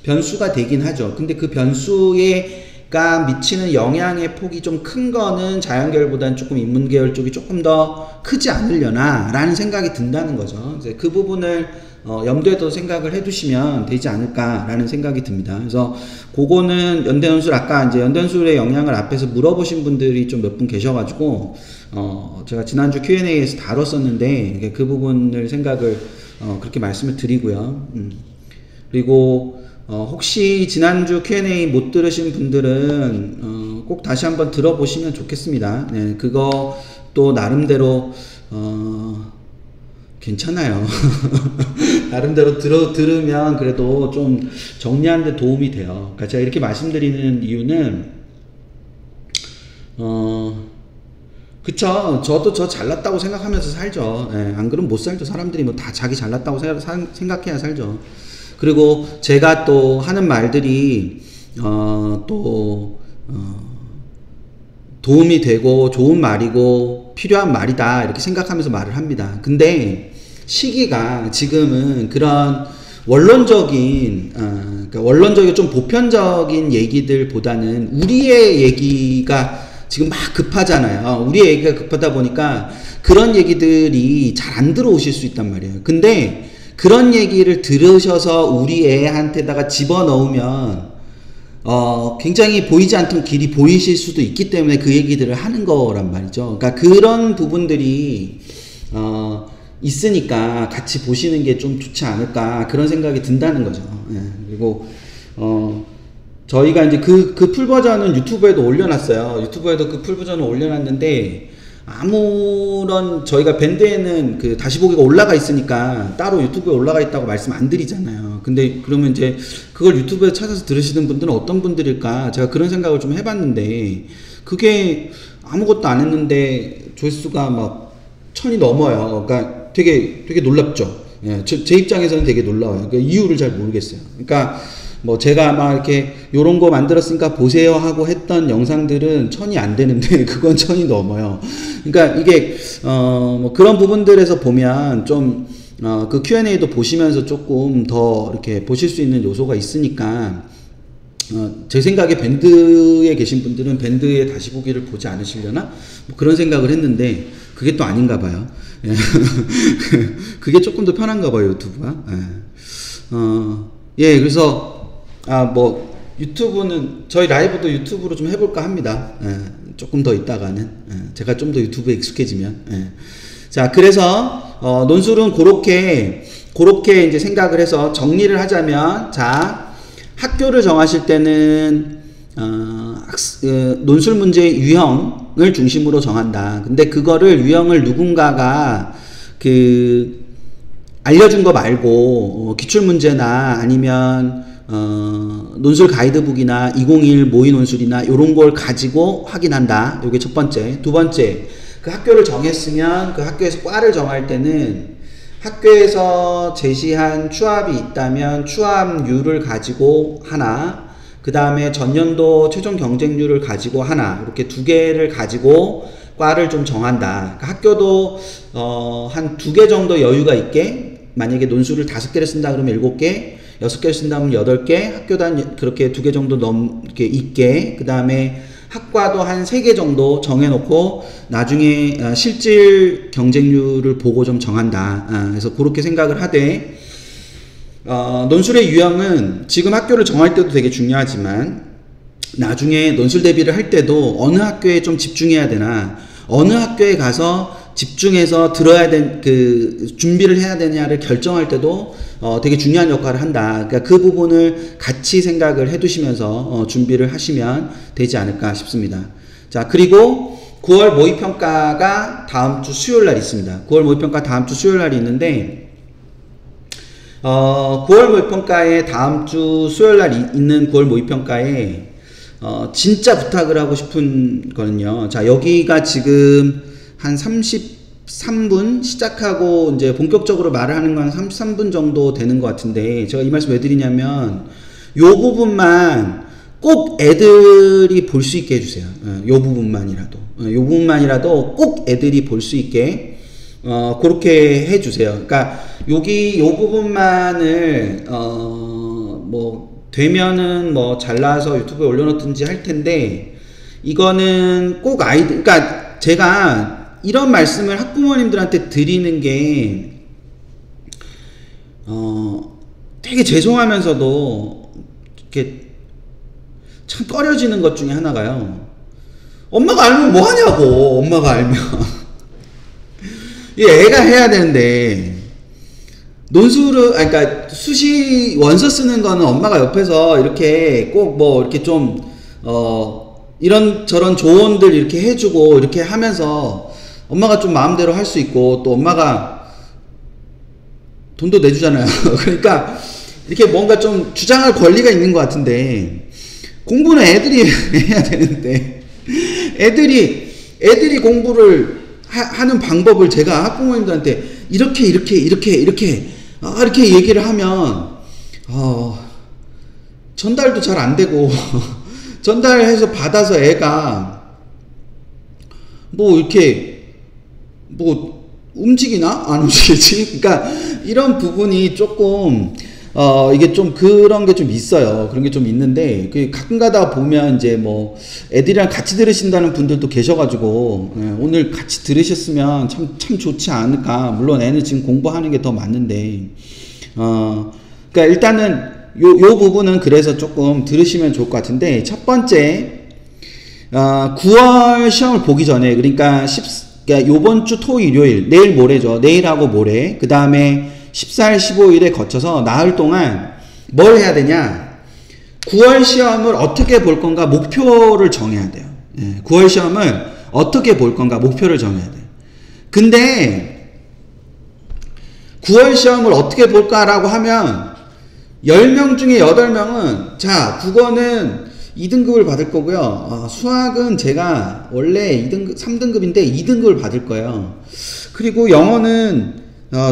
변수가 되긴 하죠. 근데 그 변수가 미치는 영향의 폭이 좀 큰 거는 자연계열보다는 조금 인문계열 쪽이 조금 더 크지 않으려나 라는 생각이 든다는 거죠. 이제 그 부분을 염두에도 생각을 해두시면 되지 않을까라는 생각이 듭니다. 그래서 그거는 연대논술 아까 이제 연대논술의 영향을 앞에서 물어보신 분들이 좀 몇 분 계셔가지고 제가 지난주 Q&A에서 다뤘었는데 그 부분을 생각을 그렇게 말씀을 드리고요. 그리고 혹시 지난주 Q&A 못 들으신 분들은 꼭 다시 한번 들어보시면 좋겠습니다. 네, 그거 또 나름대로 괜찮아요. 나름대로 들으면 그래도 좀 정리하는 데 도움이 돼요. 그러니까 제가 이렇게 말씀드리는 이유는 그쵸. 저도 저 잘났다고 생각하면서 살죠. 예, 안 그러면 못 살죠. 사람들이 뭐 다 자기 잘났다고 생각해야 살죠. 그리고 제가 또 하는 말들이 도움이 되고 좋은 말이고 필요한 말이다 이렇게 생각하면서 말을 합니다. 근데 시기가 지금은 그런 원론적인 그러니까 원론적이고 좀 보편적인 얘기들보다는 우리의 얘기가 지금 막 급하잖아요. 우리의 얘기가 급하다 보니까 그런 얘기들이 잘 안 들어오실 수 있단 말이에요. 근데 그런 얘기를 들으셔서 우리 애한테다가 집어넣으면 굉장히 보이지 않던 길이 보이실 수도 있기 때문에 그 얘기들을 하는 거란 말이죠. 그러니까 그런 부분들이 있으니까 같이 보시는 게 좀 좋지 않을까 그런 생각이 든다는 거죠. 예, 그리고 저희가 이제 그 풀 버전은 유튜브에도 올려놨어요. 유튜브에도 그 풀 버전을 올려놨는데 아무런 저희가 밴드에는 그 다시 보기가 올라가 있으니까 따로 유튜브에 올라가 있다고 말씀 안 드리잖아요. 근데 그러면 이제 그걸 유튜브에 찾아서 들으시는 분들은 어떤 분들일까 제가 그런 생각을 좀 해봤는데 그게 아무것도 안 했는데 조회수가 막 1000이 넘어요. 그러니까 되게 놀랍죠. 예, 제 입장에서는 되게 놀라워요. 그 이유를 잘 모르겠어요. 그러니까 뭐 제가 막 이렇게 요런 거 만들었으니까 보세요 하고 했던 영상들은 1000이 안 되는데 그건 1000이 넘어요. 그러니까 이게 뭐 그런 부분들에서 보면 좀 그 Q&A도 보시면서 조금 더 이렇게 보실 수 있는 요소가 있으니까 제 생각에 밴드에 계신 분들은 밴드에 다시 보기를 보지 않으시려나? 뭐 그런 생각을 했는데 그게 또 아닌가 봐요. 그게 조금 더 편한가 봐요, 유튜브가. 예, 그래서 뭐 유튜브는 저희 라이브도 유튜브로 좀 해볼까 합니다. 조금 더 있다가는 제가 좀 더 유튜브에 익숙해지면. 자, 그래서 논술은 그렇게 이제 생각을 해서 정리를 하자면, 자, 학교를 정하실 때는 논술 문제의 유형을 중심으로 정한다. 근데 그거를 유형을 누군가가 알려준 거 말고 기출 문제나 아니면 논술 가이드북이나 2021 모의 논술이나 요런 걸 가지고 확인한다. 요게 첫 번째. 두 번째, 그 학교를 정했으면 그 학교에서 과를 정할 때는 학교에서 제시한 추합이 있다면 추합률을 가지고 하나, 그 다음에 전년도 최종 경쟁률을 가지고 하나, 이렇게 두 개를 가지고 과를 좀 정한다. 그러니까 학교도 한 2개 정도 여유가 있게, 만약에 논술을 5개를 쓴다 그러면 7개, 6개를 쓴다면 8개, 학교단 그렇게 2개 정도 넘게 있게, 그 다음에 학과도 한 3개 정도 정해놓고 나중에 실질 경쟁률을 보고 좀 정한다. 그래서 그렇게 생각을 하되, 논술의 유형은 지금 학교를 정할 때도 되게 중요하지만 나중에 논술 대비를 할 때도 어느 학교에 좀 집중해야 되나, 어느 학교에 가서 집중해서 들어야 준비를 해야 되냐를 결정할 때도 되게 중요한 역할을 한다. 그러니까 그 부분을 같이 생각을 해 두시면서 준비를 하시면 되지 않을까 싶습니다. 자, 그리고 9월 모의평가가 다음 주 수요일 날 있습니다. 9월 모의평가 다음 주 수요일 날이 있는데 9월 모의평가에 다음 주 수요일 날 있는 9월 모의평가에 진짜 부탁을 하고 싶은 거는요. 자, 여기가 지금 한 33분 시작하고 이제 본격적으로 말을 하는 건 33분 정도 되는 것 같은데, 제가 이 말씀 왜 드리냐면 요 부분만 꼭 애들이 볼 수 있게 해주세요. 요 부분만이라도, 요 부분만이라도 꼭 애들이 볼 수 있게 그렇게 해주세요. 그러니까 여기 요 부분만을 뭐 되면은 뭐 잘라서 유튜브에 올려놓든지 할 텐데, 이거는 꼭 아이들, 그러니까 제가 이런 말씀을 학부모님들한테 드리는 게 되게 죄송하면서도 이렇게 참 꺼려지는 것 중에 하나가요. 엄마가 알면 뭐 하냐고. 엄마가 알면 이 애가 해야 되는데, 논술을, 그러니까 수시 원서 쓰는 거는 엄마가 옆에서 이렇게 꼭 뭐 이렇게 좀 이런 저런 조언들 이렇게 해주고 이렇게 하면서 엄마가 좀 마음대로 할 수 있고, 또 엄마가 돈도 내주잖아요. 그러니까 이렇게 뭔가 좀 주장할 권리가 있는 것 같은데, 공부는 애들이 해야 되는데 애들이 공부를 하는 방법을 제가 학부모님들한테 이렇게 얘기를 하면 전달도 잘 안 되고 전달해서 받아서 애가 뭐 이렇게 뭐 움직이나? 안 움직이지? 그러니까 이런 부분이 조금 이게 좀 그런 게 좀 있어요. 그런 게 좀 있는데, 그 가끔 가다 보면 이제 뭐 애들이랑 같이 들으신다는 분들도 계셔가지고, 오늘 같이 들으셨으면 참 좋지 않을까. 물론 애는 지금 공부하는 게 더 맞는데, 그러니까 일단은 요 부분은 그래서 조금 들으시면 좋을 것 같은데, 첫 번째, 9월 시험을 보기 전에, 그러니까 요번 주 토 일요일, 내일 모레죠. 내일하고 모레, 그 다음에 14일, 15일에 거쳐서 나흘 동안 뭘 해야 되냐? 9월 시험을 어떻게 볼 건가 목표를 정해야 돼요. 9월 시험을 어떻게 볼 건가 목표를 정해야 돼요. 근데 9월 시험을 어떻게 볼까라고 하면 10명 중에 8명은 자, 국어는 2등급을 받을 거고요. 수학은 제가 원래 2등급, 3등급인데 2등급을 받을 거예요. 그리고 영어는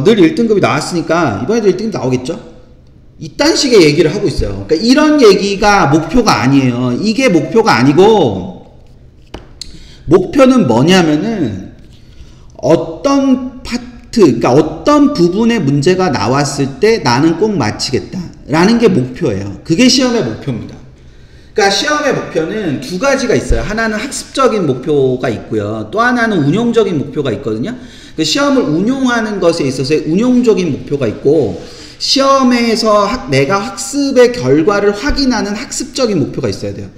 늘 1등급이 나왔으니까 이번에도 1등급 나오겠죠? 이딴 식의 얘기를 하고 있어요. 그러니까 이런 얘기가 목표가 아니에요. 이게 목표가 아니고, 목표는 뭐냐면은 어떤 파트, 그러니까 어떤 부분의 문제가 나왔을 때 나는 꼭 맞히겠다 라는 게 목표예요. 그게 시험의 목표입니다. 그러니까 시험의 목표는 두 가지가 있어요. 하나는 학습적인 목표가 있고요. 또 하나는 운용적인 목표가 있거든요. 시험을 운용하는 것에 있어서의 운용적인 목표가 있고, 시험에서 내가 학습의 결과를 확인하는 학습적인 목표가 있어야 돼요.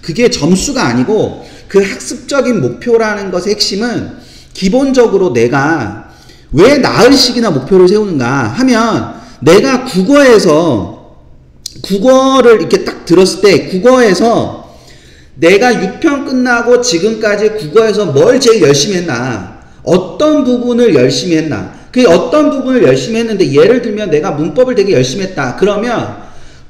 그게 점수가 아니고, 그 학습적인 목표라는 것의 핵심은 기본적으로 내가 왜 나흘씩이나 목표를 세우는가 하면, 내가 국어를 이렇게 딱 들었을 때, 국어에서 내가 6편 끝나고 지금까지 국어에서 뭘 제일 열심히 했나, 어떤 부분을 열심히 했나, 그 어떤 부분을 열심히 했는데, 예를 들면 내가 문법을 되게 열심히 했다. 그러면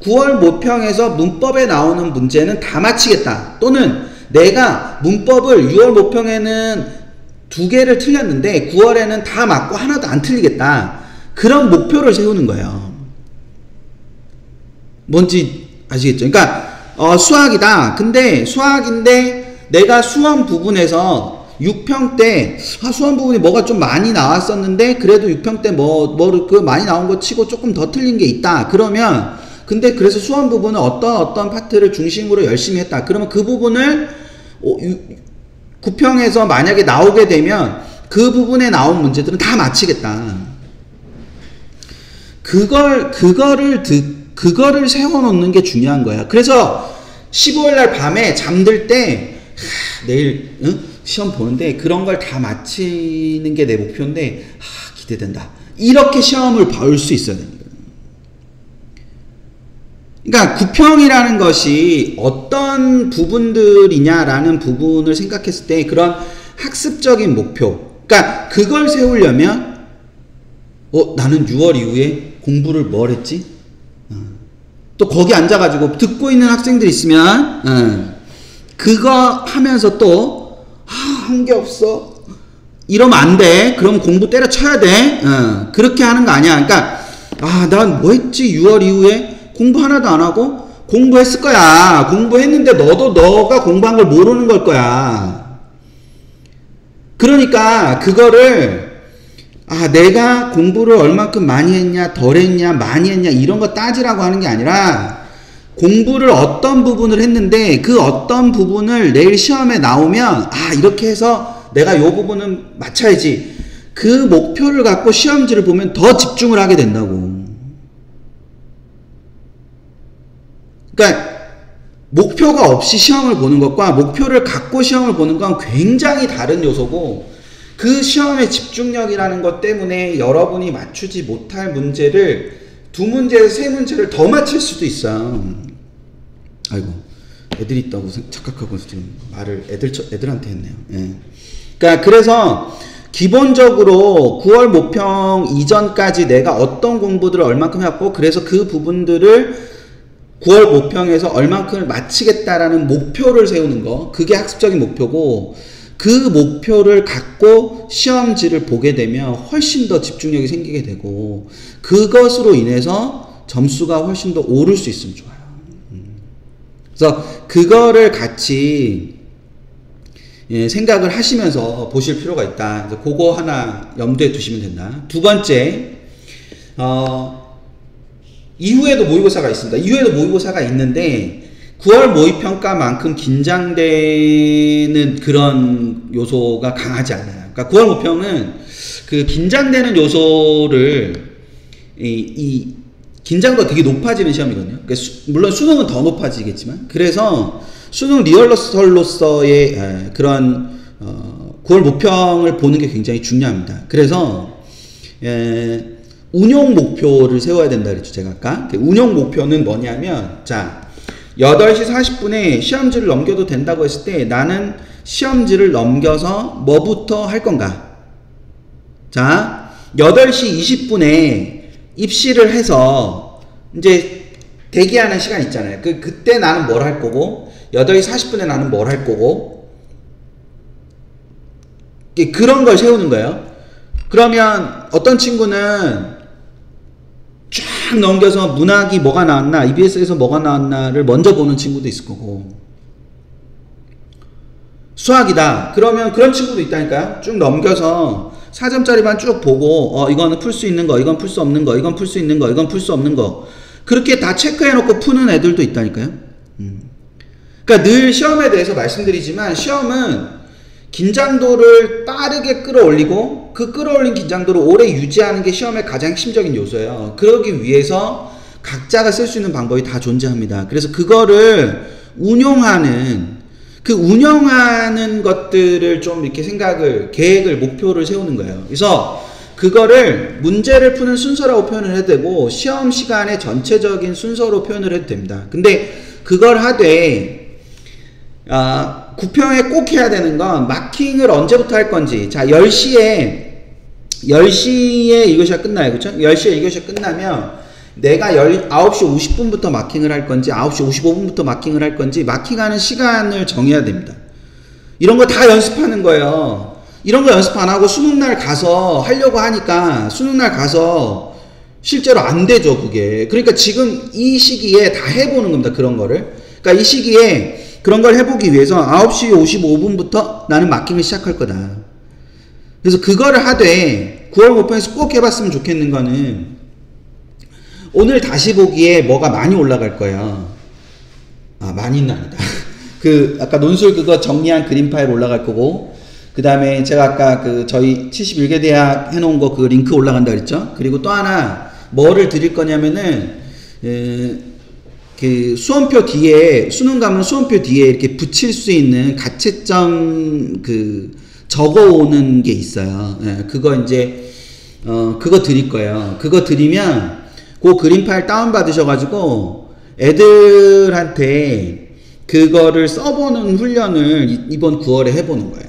9월 모평에서 문법에 나오는 문제는 다 맞히겠다. 또는 내가 문법을 6월 모평에는 2개를 틀렸는데 9월에는 다 맞고 하나도 안 틀리겠다. 그런 목표를 세우는 거예요. 뭔지 아시겠죠? 그러니까 수학이다. 근데 수학인데 내가 수험 부분에서 6평 때 수험 부분이 뭐가 좀 많이 나왔었는데 그래도 6평 때 그 많이 나온 거 치고 조금 더 틀린 게 있다. 그러면 근데 그래서 수험 부분은 어떤 파트를 중심으로 열심히 했다. 그러면 그 부분을 9평에서 만약에 나오게 되면 그 부분에 나온 문제들은 다 맞히겠다. 그거를 세워놓는 게 중요한 거야. 그래서 15일날 밤에 잠들 때 내일 시험 보는데 그런 걸 다 맞히는 게 내 목표인데 기대된다. 이렇게 시험을 볼 수 있어야 됩니다. 그러니까 9평이라는 것이 어떤 부분들이냐라는 부분을 생각했을 때 그런 학습적인 목표, 그러니까 그걸 세우려면 나는 6월 이후에 공부를 뭘 했지? 또 거기 앉아가지고 듣고 있는 학생들 있으면 그거 하면서 또 한 게 없어 이러면 안 돼. 그럼 공부 때려쳐야 돼. 그렇게 하는 거 아니야. 그러니까 난 뭐 했지 6월 이후에 공부 하나도 안 하고 공부했을 거야. 공부했는데 너가 공부한 걸 모르는 걸 거야. 그러니까 그거를 내가 공부를 얼만큼 많이 했냐 덜 했냐 많이 했냐 이런 거 따지라고 하는 게 아니라 공부를 어떤 부분을 했는데 그 어떤 부분을 내일 시험에 나오면 이렇게 해서 내가 이 부분은 맞춰야지. 그 목표를 갖고 시험지를 보면 더 집중을 하게 된다고. 그러니까 목표가 없이 시험을 보는 것과 목표를 갖고 시험을 보는 건 굉장히 다른 요소고 그 시험의 집중력이라는 것 때문에 여러분이 맞추지 못할 문제를 2문제에서 3문제를 더 맞힐 수도 있어요. 아이고 애들이 있다고 착각하고 지금 말을 애들한테 했네요. 예. 그러니까 그래서 기본적으로 9월 모평 이전까지 내가 어떤 공부들을 얼만큼 해왔고 그래서 그 부분들을 9월 모평에서 얼만큼을 마치겠다라는 목표를 세우는 거 그게 학습적인 목표고 그 목표를 갖고 시험지를 보게 되면 훨씬 더 집중력이 생기게 되고 그것으로 인해서 점수가 훨씬 더 오를 수 있으면 좋아요. 그래서 그거를 같이 생각을 하시면서 보실 필요가 있다. 그거 하나 염두에 두시면 된다. 두 번째, 이후에도 모의고사가 있습니다. 이후에도 모의고사가 있는데 9월 모의평가만큼 긴장되는 그런 요소가 강하지 않아요. 그러니까 9월 모평은 그 긴장되는 요소를 이 긴장도가 되게 높아지는 시험이거든요. 그러니까 물론 수능은 더 높아지겠지만 그래서 수능 리허설로서의 그런 9월 모평을 보는 게 굉장히 중요합니다. 그래서 운용 목표를 세워야 된다 그랬죠. 제가 아까 운용 목표는 뭐냐면 8시 40분에 시험지를 넘겨도 된다고 했을 때 나는 시험지를 넘겨서 뭐부터 할 건가? 8시 20분에 입시를 해서 이제 대기하는 시간 있잖아요. 그때 나는 뭘 할 거고 8시 40분에 나는 뭘 할 거고 그런 걸 세우는 거예요. 그러면 어떤 친구는 쫙 넘겨서 문학이 뭐가 나왔나 EBS에서 뭐가 나왔나를 먼저 보는 친구도 있을 거고 수학이다 그러면 그런 친구도 있다니까요. 쭉 넘겨서 4점짜리만 쭉 보고 이거는 풀 수 있는 거 이건 풀 수 없는 거 이건 풀 수 있는 거 이건 풀 수 없는 거 그렇게 다 체크해 놓고 푸는 애들도 있다니까요. 그러니까 늘 시험에 대해서 말씀드리지만 시험은 긴장도를 빠르게 끌어올리고 그 끌어올린 긴장도를 오래 유지하는 게 시험의 가장 핵심적인 요소예요. 그러기 위해서 각자가 쓸 수 있는 방법이 다 존재합니다. 그래서 그거를 운용하는 것들을 좀 이렇게 계획을 목표를 세우는 거예요. 그래서 그거를 문제를 푸는 순서라고 표현을 해도 되고 시험 시간의 전체적인 순서로 표현을 해도 됩니다. 근데 그걸 하되 9평에 꼭 해야 되는 건 마킹을 언제부터 할 건지 10시에 이것이 끝나요. 그쵸? 10시에 이것이 끝나면 내가 9시 50분부터 마킹을 할 건지 9시 55분부터 마킹을 할 건지 마킹하는 시간을 정해야 됩니다. 이런 거 다 연습하는 거예요. 이런 거 연습 안 하고 수능날 가서 하려고 하니까 수능날 가서 실제로 안 되죠 그게. 그러니까 지금 이 시기에 다 해보는 겁니다. 그런 거를. 그러니까 이 시기에 그런 걸 해보기 위해서 9시 55분부터 나는 마킹을 시작할 거다. 그래서 그거를 하되 9월 모평에서 꼭 해봤으면 좋겠는 거는 오늘 다시 보기에 뭐가 많이 올라갈 거예요. 많이는 아니다. 아까 논술 그거 정리한 그림 파일 올라갈 거고 그 다음에 제가 아까 저희 71개 대학 해놓은 거 그 링크 올라간다 그랬죠. 그리고 또 하나 뭐를 드릴 거냐면은 수험표 뒤에 수능 가면 수험표 뒤에 이렇게 붙일 수 있는 가채점 적어오는 게 있어요. 그거 이제 그거 드릴 거예요. 그거 드리면 그 그림 파일 다운 받으셔가지고 애들한테 그거를 써보는 훈련을 이번 9월에 해보는 거예요.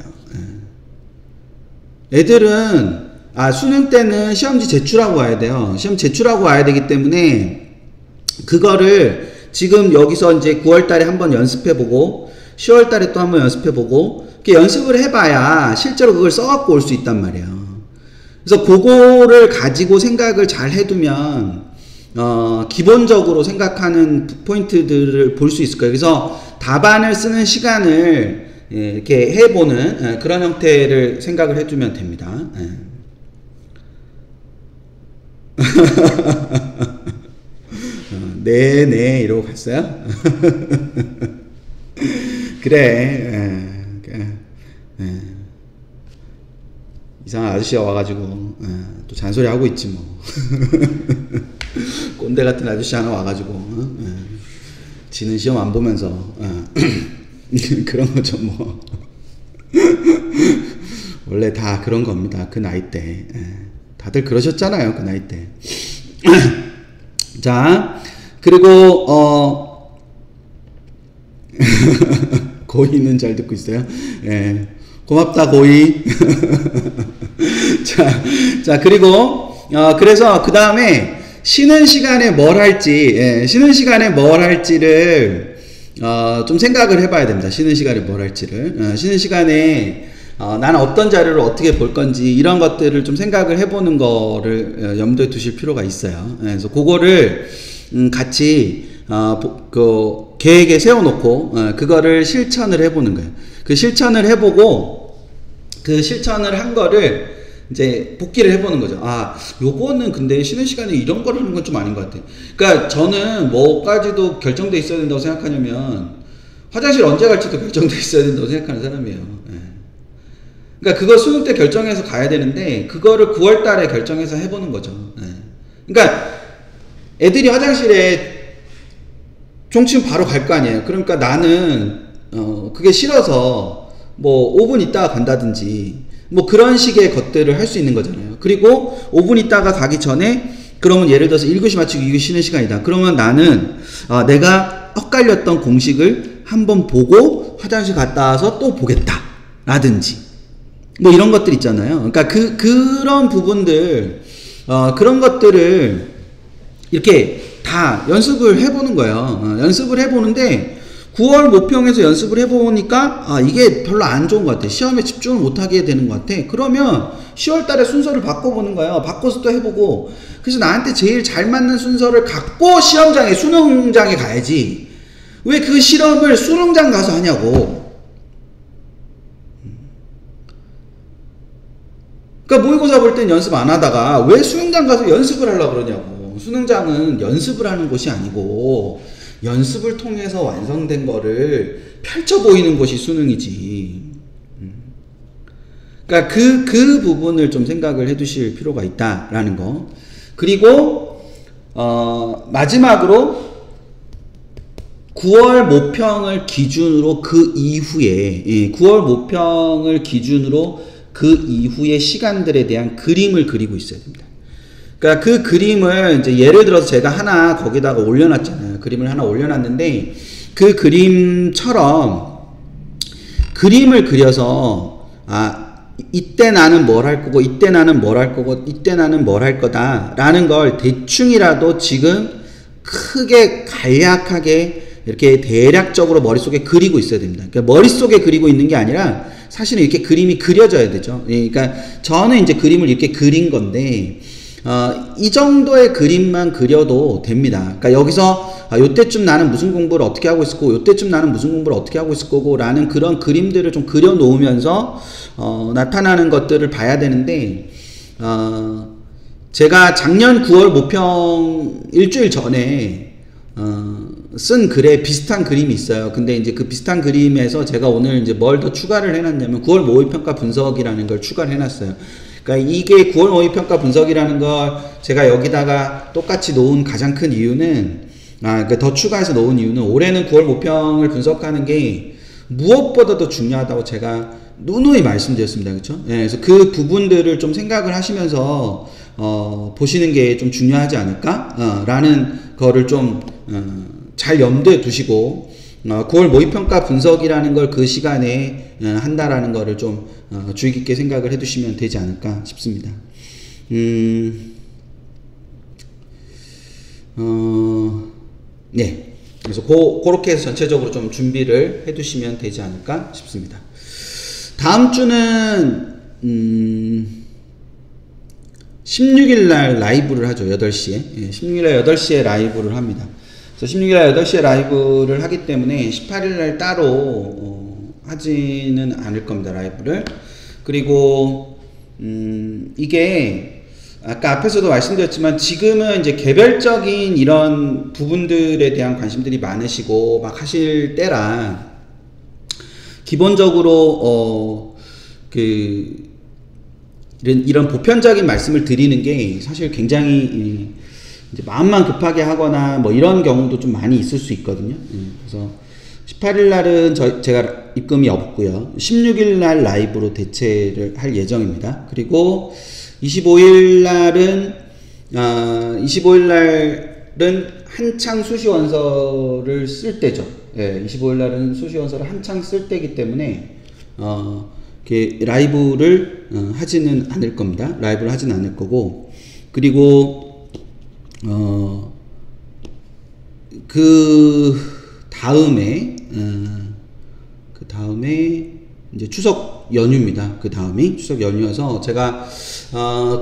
애들은 수능 때는 시험지 제출하고 와야 돼요. 시험 제출하고 와야 되기 때문에 그거를 지금 여기서 이제 9월 달에 한번 연습해보고 10월 달에 또 한번 연습해보고, 이렇게 연습을 해봐야 실제로 그걸 써갖고 올 수 있단 말이에요. 그래서 그거를 가지고 생각을 잘 해두면, 기본적으로 생각하는 포인트들을 볼 수 있을 거예요. 그래서 답안을 쓰는 시간을 이렇게 해보는 그런 형태를 생각을 해두면 됩니다. 네 이러고 갔어요. 그래. 이상한 아저씨가 와가지고 또 잔소리 하고 있지 뭐. 꼰대 같은 아저씨 하나 와가지고 지는 시험 안 보면서 그런 거죠 뭐. 원래 다 그런 겁니다. 그 나이 때 다들 그러셨잖아요. 그 나이 때. 자, 그리고 고이는 잘 듣고 있어요. 고맙다 고이. 자 그리고 그래서 그 다음에 쉬는 시간에 뭘 할지, 쉬는 시간에 뭘 할지를 좀 생각을 해봐야 됩니다. 쉬는 시간에 뭘 할지를. 쉬는 시간에 나는 어떤 자료를 어떻게 볼 건지 이런 것들을 좀 생각을 해보는 거를 염두에 두실 필요가 있어요. 그래서 그거를 같이 그 계획에 세워놓고 그거를 실천을 해보는 거예요. 그 실천을 해보고 그 실천을 한 거를 이제 복기를 해보는 거죠. 요거는 근데 쉬는 시간에 이런 걸 하는 건 좀 아닌 것 같아. 그러니까 저는 뭐까지도 결정돼 있어야 된다고 생각하냐면 화장실 언제 갈지도 결정돼 있어야 된다고 생각하는 사람이에요. 그러니까 그거 수능 때 결정해서 가야 되는데 그거를 9월 달에 결정해서 해보는 거죠. 그러니까 애들이 화장실에 종치면 바로 갈 거 아니에요. 그러니까 나는 그게 싫어서 뭐 5분 있다가 간다든지 뭐 그런 식의 것들을 할 수 있는 거잖아요. 그리고 5분 있다가 가기 전에 그러면 예를 들어서 1교시 마치고 2교시 쉬는 시간이다. 그러면 나는 내가 엇갈렸던 공식을 한번 보고 화장실 갔다 와서 또 보겠다 라든지 뭐 이런 것들 있잖아요. 그러니까 그런 부분들 그런 것들을 이렇게 다 연습을 해보는 거예요. 연습을 해보는데 9월 모평에서 연습을 해보니까 이게 별로 안 좋은 것 같아. 시험에 집중을 못하게 되는 것 같아. 그러면 10월 달에 순서를 바꿔보는 거예요. 바꿔서 또 해보고. 그래서 나한테 제일 잘 맞는 순서를 갖고 시험장에 수능장에 가야지. 왜 그 실험을 수능장 가서 하냐고. 그러니까 모의고사 볼 땐 연습 안 하다가 왜 수능장 가서 연습을 하려고 그러냐고. 수능장은 연습을 하는 곳이 아니고 연습을 통해서 완성된 거를 펼쳐 보이는 것이 수능이지. 그러니까 그 부분을 좀 생각을 해 두실 필요가 있다라는 거. 그리고 마지막으로 9월 모평을 기준으로 그 이후에 9월 모평을 기준으로 그 이후의 시간들에 대한 그림을 그리고 있어야 됩니다. 그러니까 그 그림을 이제 예를 들어서 제가 하나 거기다가 올려놨잖아요. 그림을 하나 올려놨는데 그 그림처럼 그림을 그려서 이때 나는 뭘 할 거고 이때 나는 뭘 할 거고 이때 나는 뭘 할 거다 라는 걸 대충이라도 지금 크게 간략하게 이렇게 대략적으로 머릿속에 그리고 있어야 됩니다. 그러니까 머릿속에 그리고 있는 게 아니라 사실은 이렇게 그림이 그려져야 되죠. 그러니까 저는 이제 그림을 이렇게 그린 건데 이 정도의 그림만 그려도 됩니다. 그러니까 여기서 요때쯤 나는 무슨 공부를 어떻게 하고 있을 거고 요때쯤 나는 무슨 공부를 어떻게 하고 있을 거고 라는 그런 그림들을 좀 그려 놓으면서 나타나는 것들을 봐야 되는데 제가 작년 9월 모평 일주일 전에 쓴 글에 비슷한 그림이 있어요. 근데 이제 그 비슷한 그림에서 제가 오늘 이제 뭘 더 추가를 해놨냐면 9월 모의평가 분석이라는 걸 추가를 해놨어요. 그러니까 이게 9월 모의평가 분석이라는 걸 제가 여기다가 똑같이 놓은 가장 큰 이유는 그러니까 더 추가해서 놓은 이유는 올해는 9월 모평을 분석하는 게 무엇보다도 중요하다고 제가 누누이 말씀드렸습니다. 그렇죠? 예, 그래서 그 부분들을 좀 생각을 하시면서 보시는 게 좀 중요하지 않을까? 라는 거를 좀 잘 염두에 두시고 9월 모의평가 분석이라는 걸 그 시간에 한다라는 거를 좀 주의 깊게 생각을 해두시면 되지 않을까 싶습니다. 네. 그래서 그렇게 해서 전체적으로 좀 준비를 해 두시면 되지 않을까 싶습니다. 다음 주는 16일날 라이브를 하죠. 8시에 16일날 8시에 라이브를 합니다. 그래서 16일날 8시에 라이브를 하기 때문에 18일날 따로 하지는 않을 겁니다. 라이브를. 그리고 이게 아까 앞에서도 말씀드렸지만 지금은 이제 개별적인 이런 부분들에 대한 관심들이 많으시고 막 하실 때라 기본적으로 이런 보편적인 말씀을 드리는 게 사실 굉장히 이제 마음만 급하게 하거나 뭐 이런 경우도 좀 많이 있을 수 있거든요. 그래서 18일 날은 제가 입금이 없고요. 16일 날 라이브로 대체를 할 예정입니다. 그리고 25일 날은 한창 수시원서를 쓸 때죠. 25일 날은 수시원서를 한창 쓸 때이기 때문에 라이브를 하지는 않을 겁니다. 라이브를 하지는 않을 거고, 그리고 그 다음에 이제 추석 연휴입니다. 그 다음이 추석 연휴여서 제가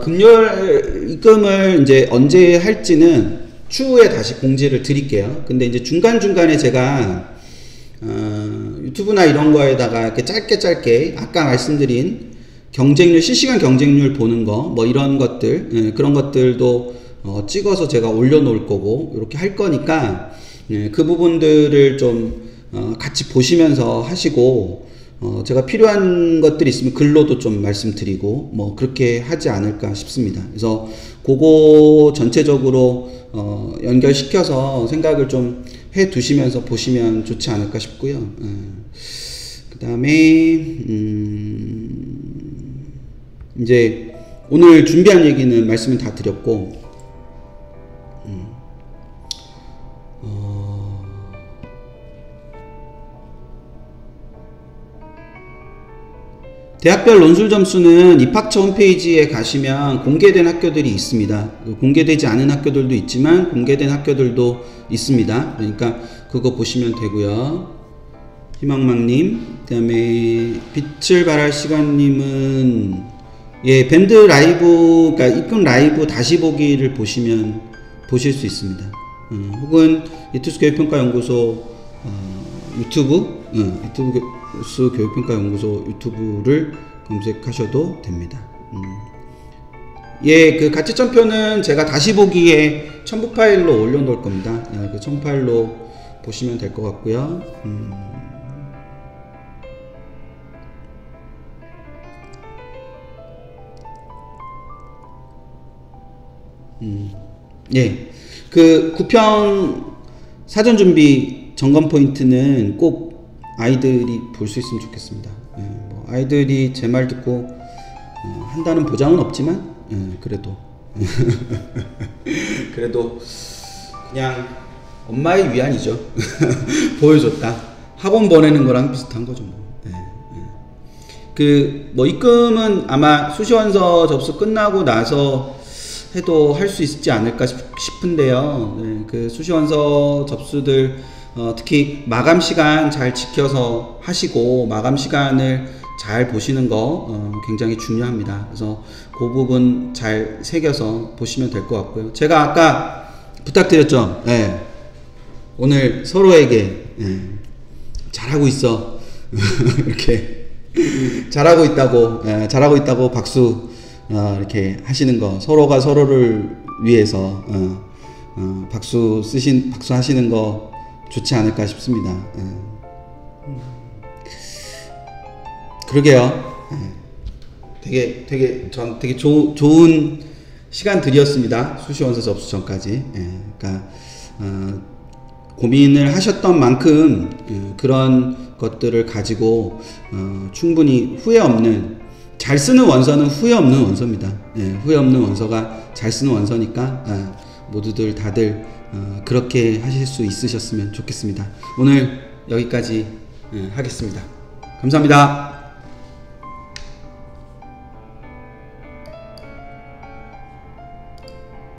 금요일 입금을 이제 언제 할지는 추후에 다시 공지를 드릴게요. 근데 이제 중간중간에 제가 유튜브나 이런 거에다가 이렇게 짧게 아까 말씀드린 경쟁률, 실시간 경쟁률 보는 거 뭐 이런 것들, 그런 것들도 찍어서 제가 올려놓을 거고 이렇게 할 거니까 그 부분들을 좀 같이 보시면서 하시고, 제가 필요한 것들이 있으면 글로도 좀 말씀드리고 뭐 그렇게 하지 않을까 싶습니다. 그래서 그거 전체적으로 연결시켜서 생각을 좀 해 두시면서 보시면 좋지 않을까 싶고요. 그 다음에 이제 오늘 준비한 얘기는 말씀을 다 드렸고, 대학별 논술 점수는 입학처 홈페이지에 가시면 공개된 학교들이 있습니다. 공개되지 않은 학교들도 있지만 공개된 학교들도 있습니다. 그러니까 그거 보시면 되고요. 희망망님, 그 다음에 빛을 발할 시간님은 밴드 라이브, 그러니까 입금 라이브 다시 보기를 보시면 보실 수 있습니다. 혹은 이투스 교육평가연구소 유튜브, 이투스 교육평가연구소 유튜브를 검색하셔도 됩니다. 그 가치점표는 제가 다시 보기에 첨부 파일로 올려놓을 겁니다. 그 첨부 파일로 보시면 될 것 같고요. 그 구평 사전준비 점검 포인트는 꼭 아이들이 볼 수 있으면 좋겠습니다. 뭐 아이들이 제 말 듣고 한다는 보장은 없지만 그래도 그래도 그냥 엄마의 위안이죠. 보여줬다. 학원 보내는 거랑 비슷한 거죠. 뭐 입금은 아마 수시원서 접수 끝나고 나서 해도 할 수 있지 않을까 싶은데요. 그 수시원서 접수들 특히 마감 시간 잘 지켜서 하시고 마감 시간을 잘 보시는 거 굉장히 중요합니다. 그래서 그 부분 잘 새겨서 보시면 될 것 같고요. 제가 아까 부탁드렸죠. 오늘 서로에게 잘하고 있어 이렇게 잘하고 있다고 박수 이렇게 하시는 거, 서로가 서로를 위해서 박수 하시는 거 좋지 않을까 싶습니다. 그러게요. 되게 좋은 시간들이었습니다. 수시원서 접수 전까지. 그러니까 고민을 하셨던 만큼 그런 것들을 가지고 충분히 후회 없는, 잘 쓰는 원서는 후회 없는 원서입니다. 후회 없는 원서가 잘 쓰는 원서니까 모두들 다들 그렇게 하실 수 있으셨으면 좋겠습니다. 오늘 여기까지 하겠습니다. 감사합니다.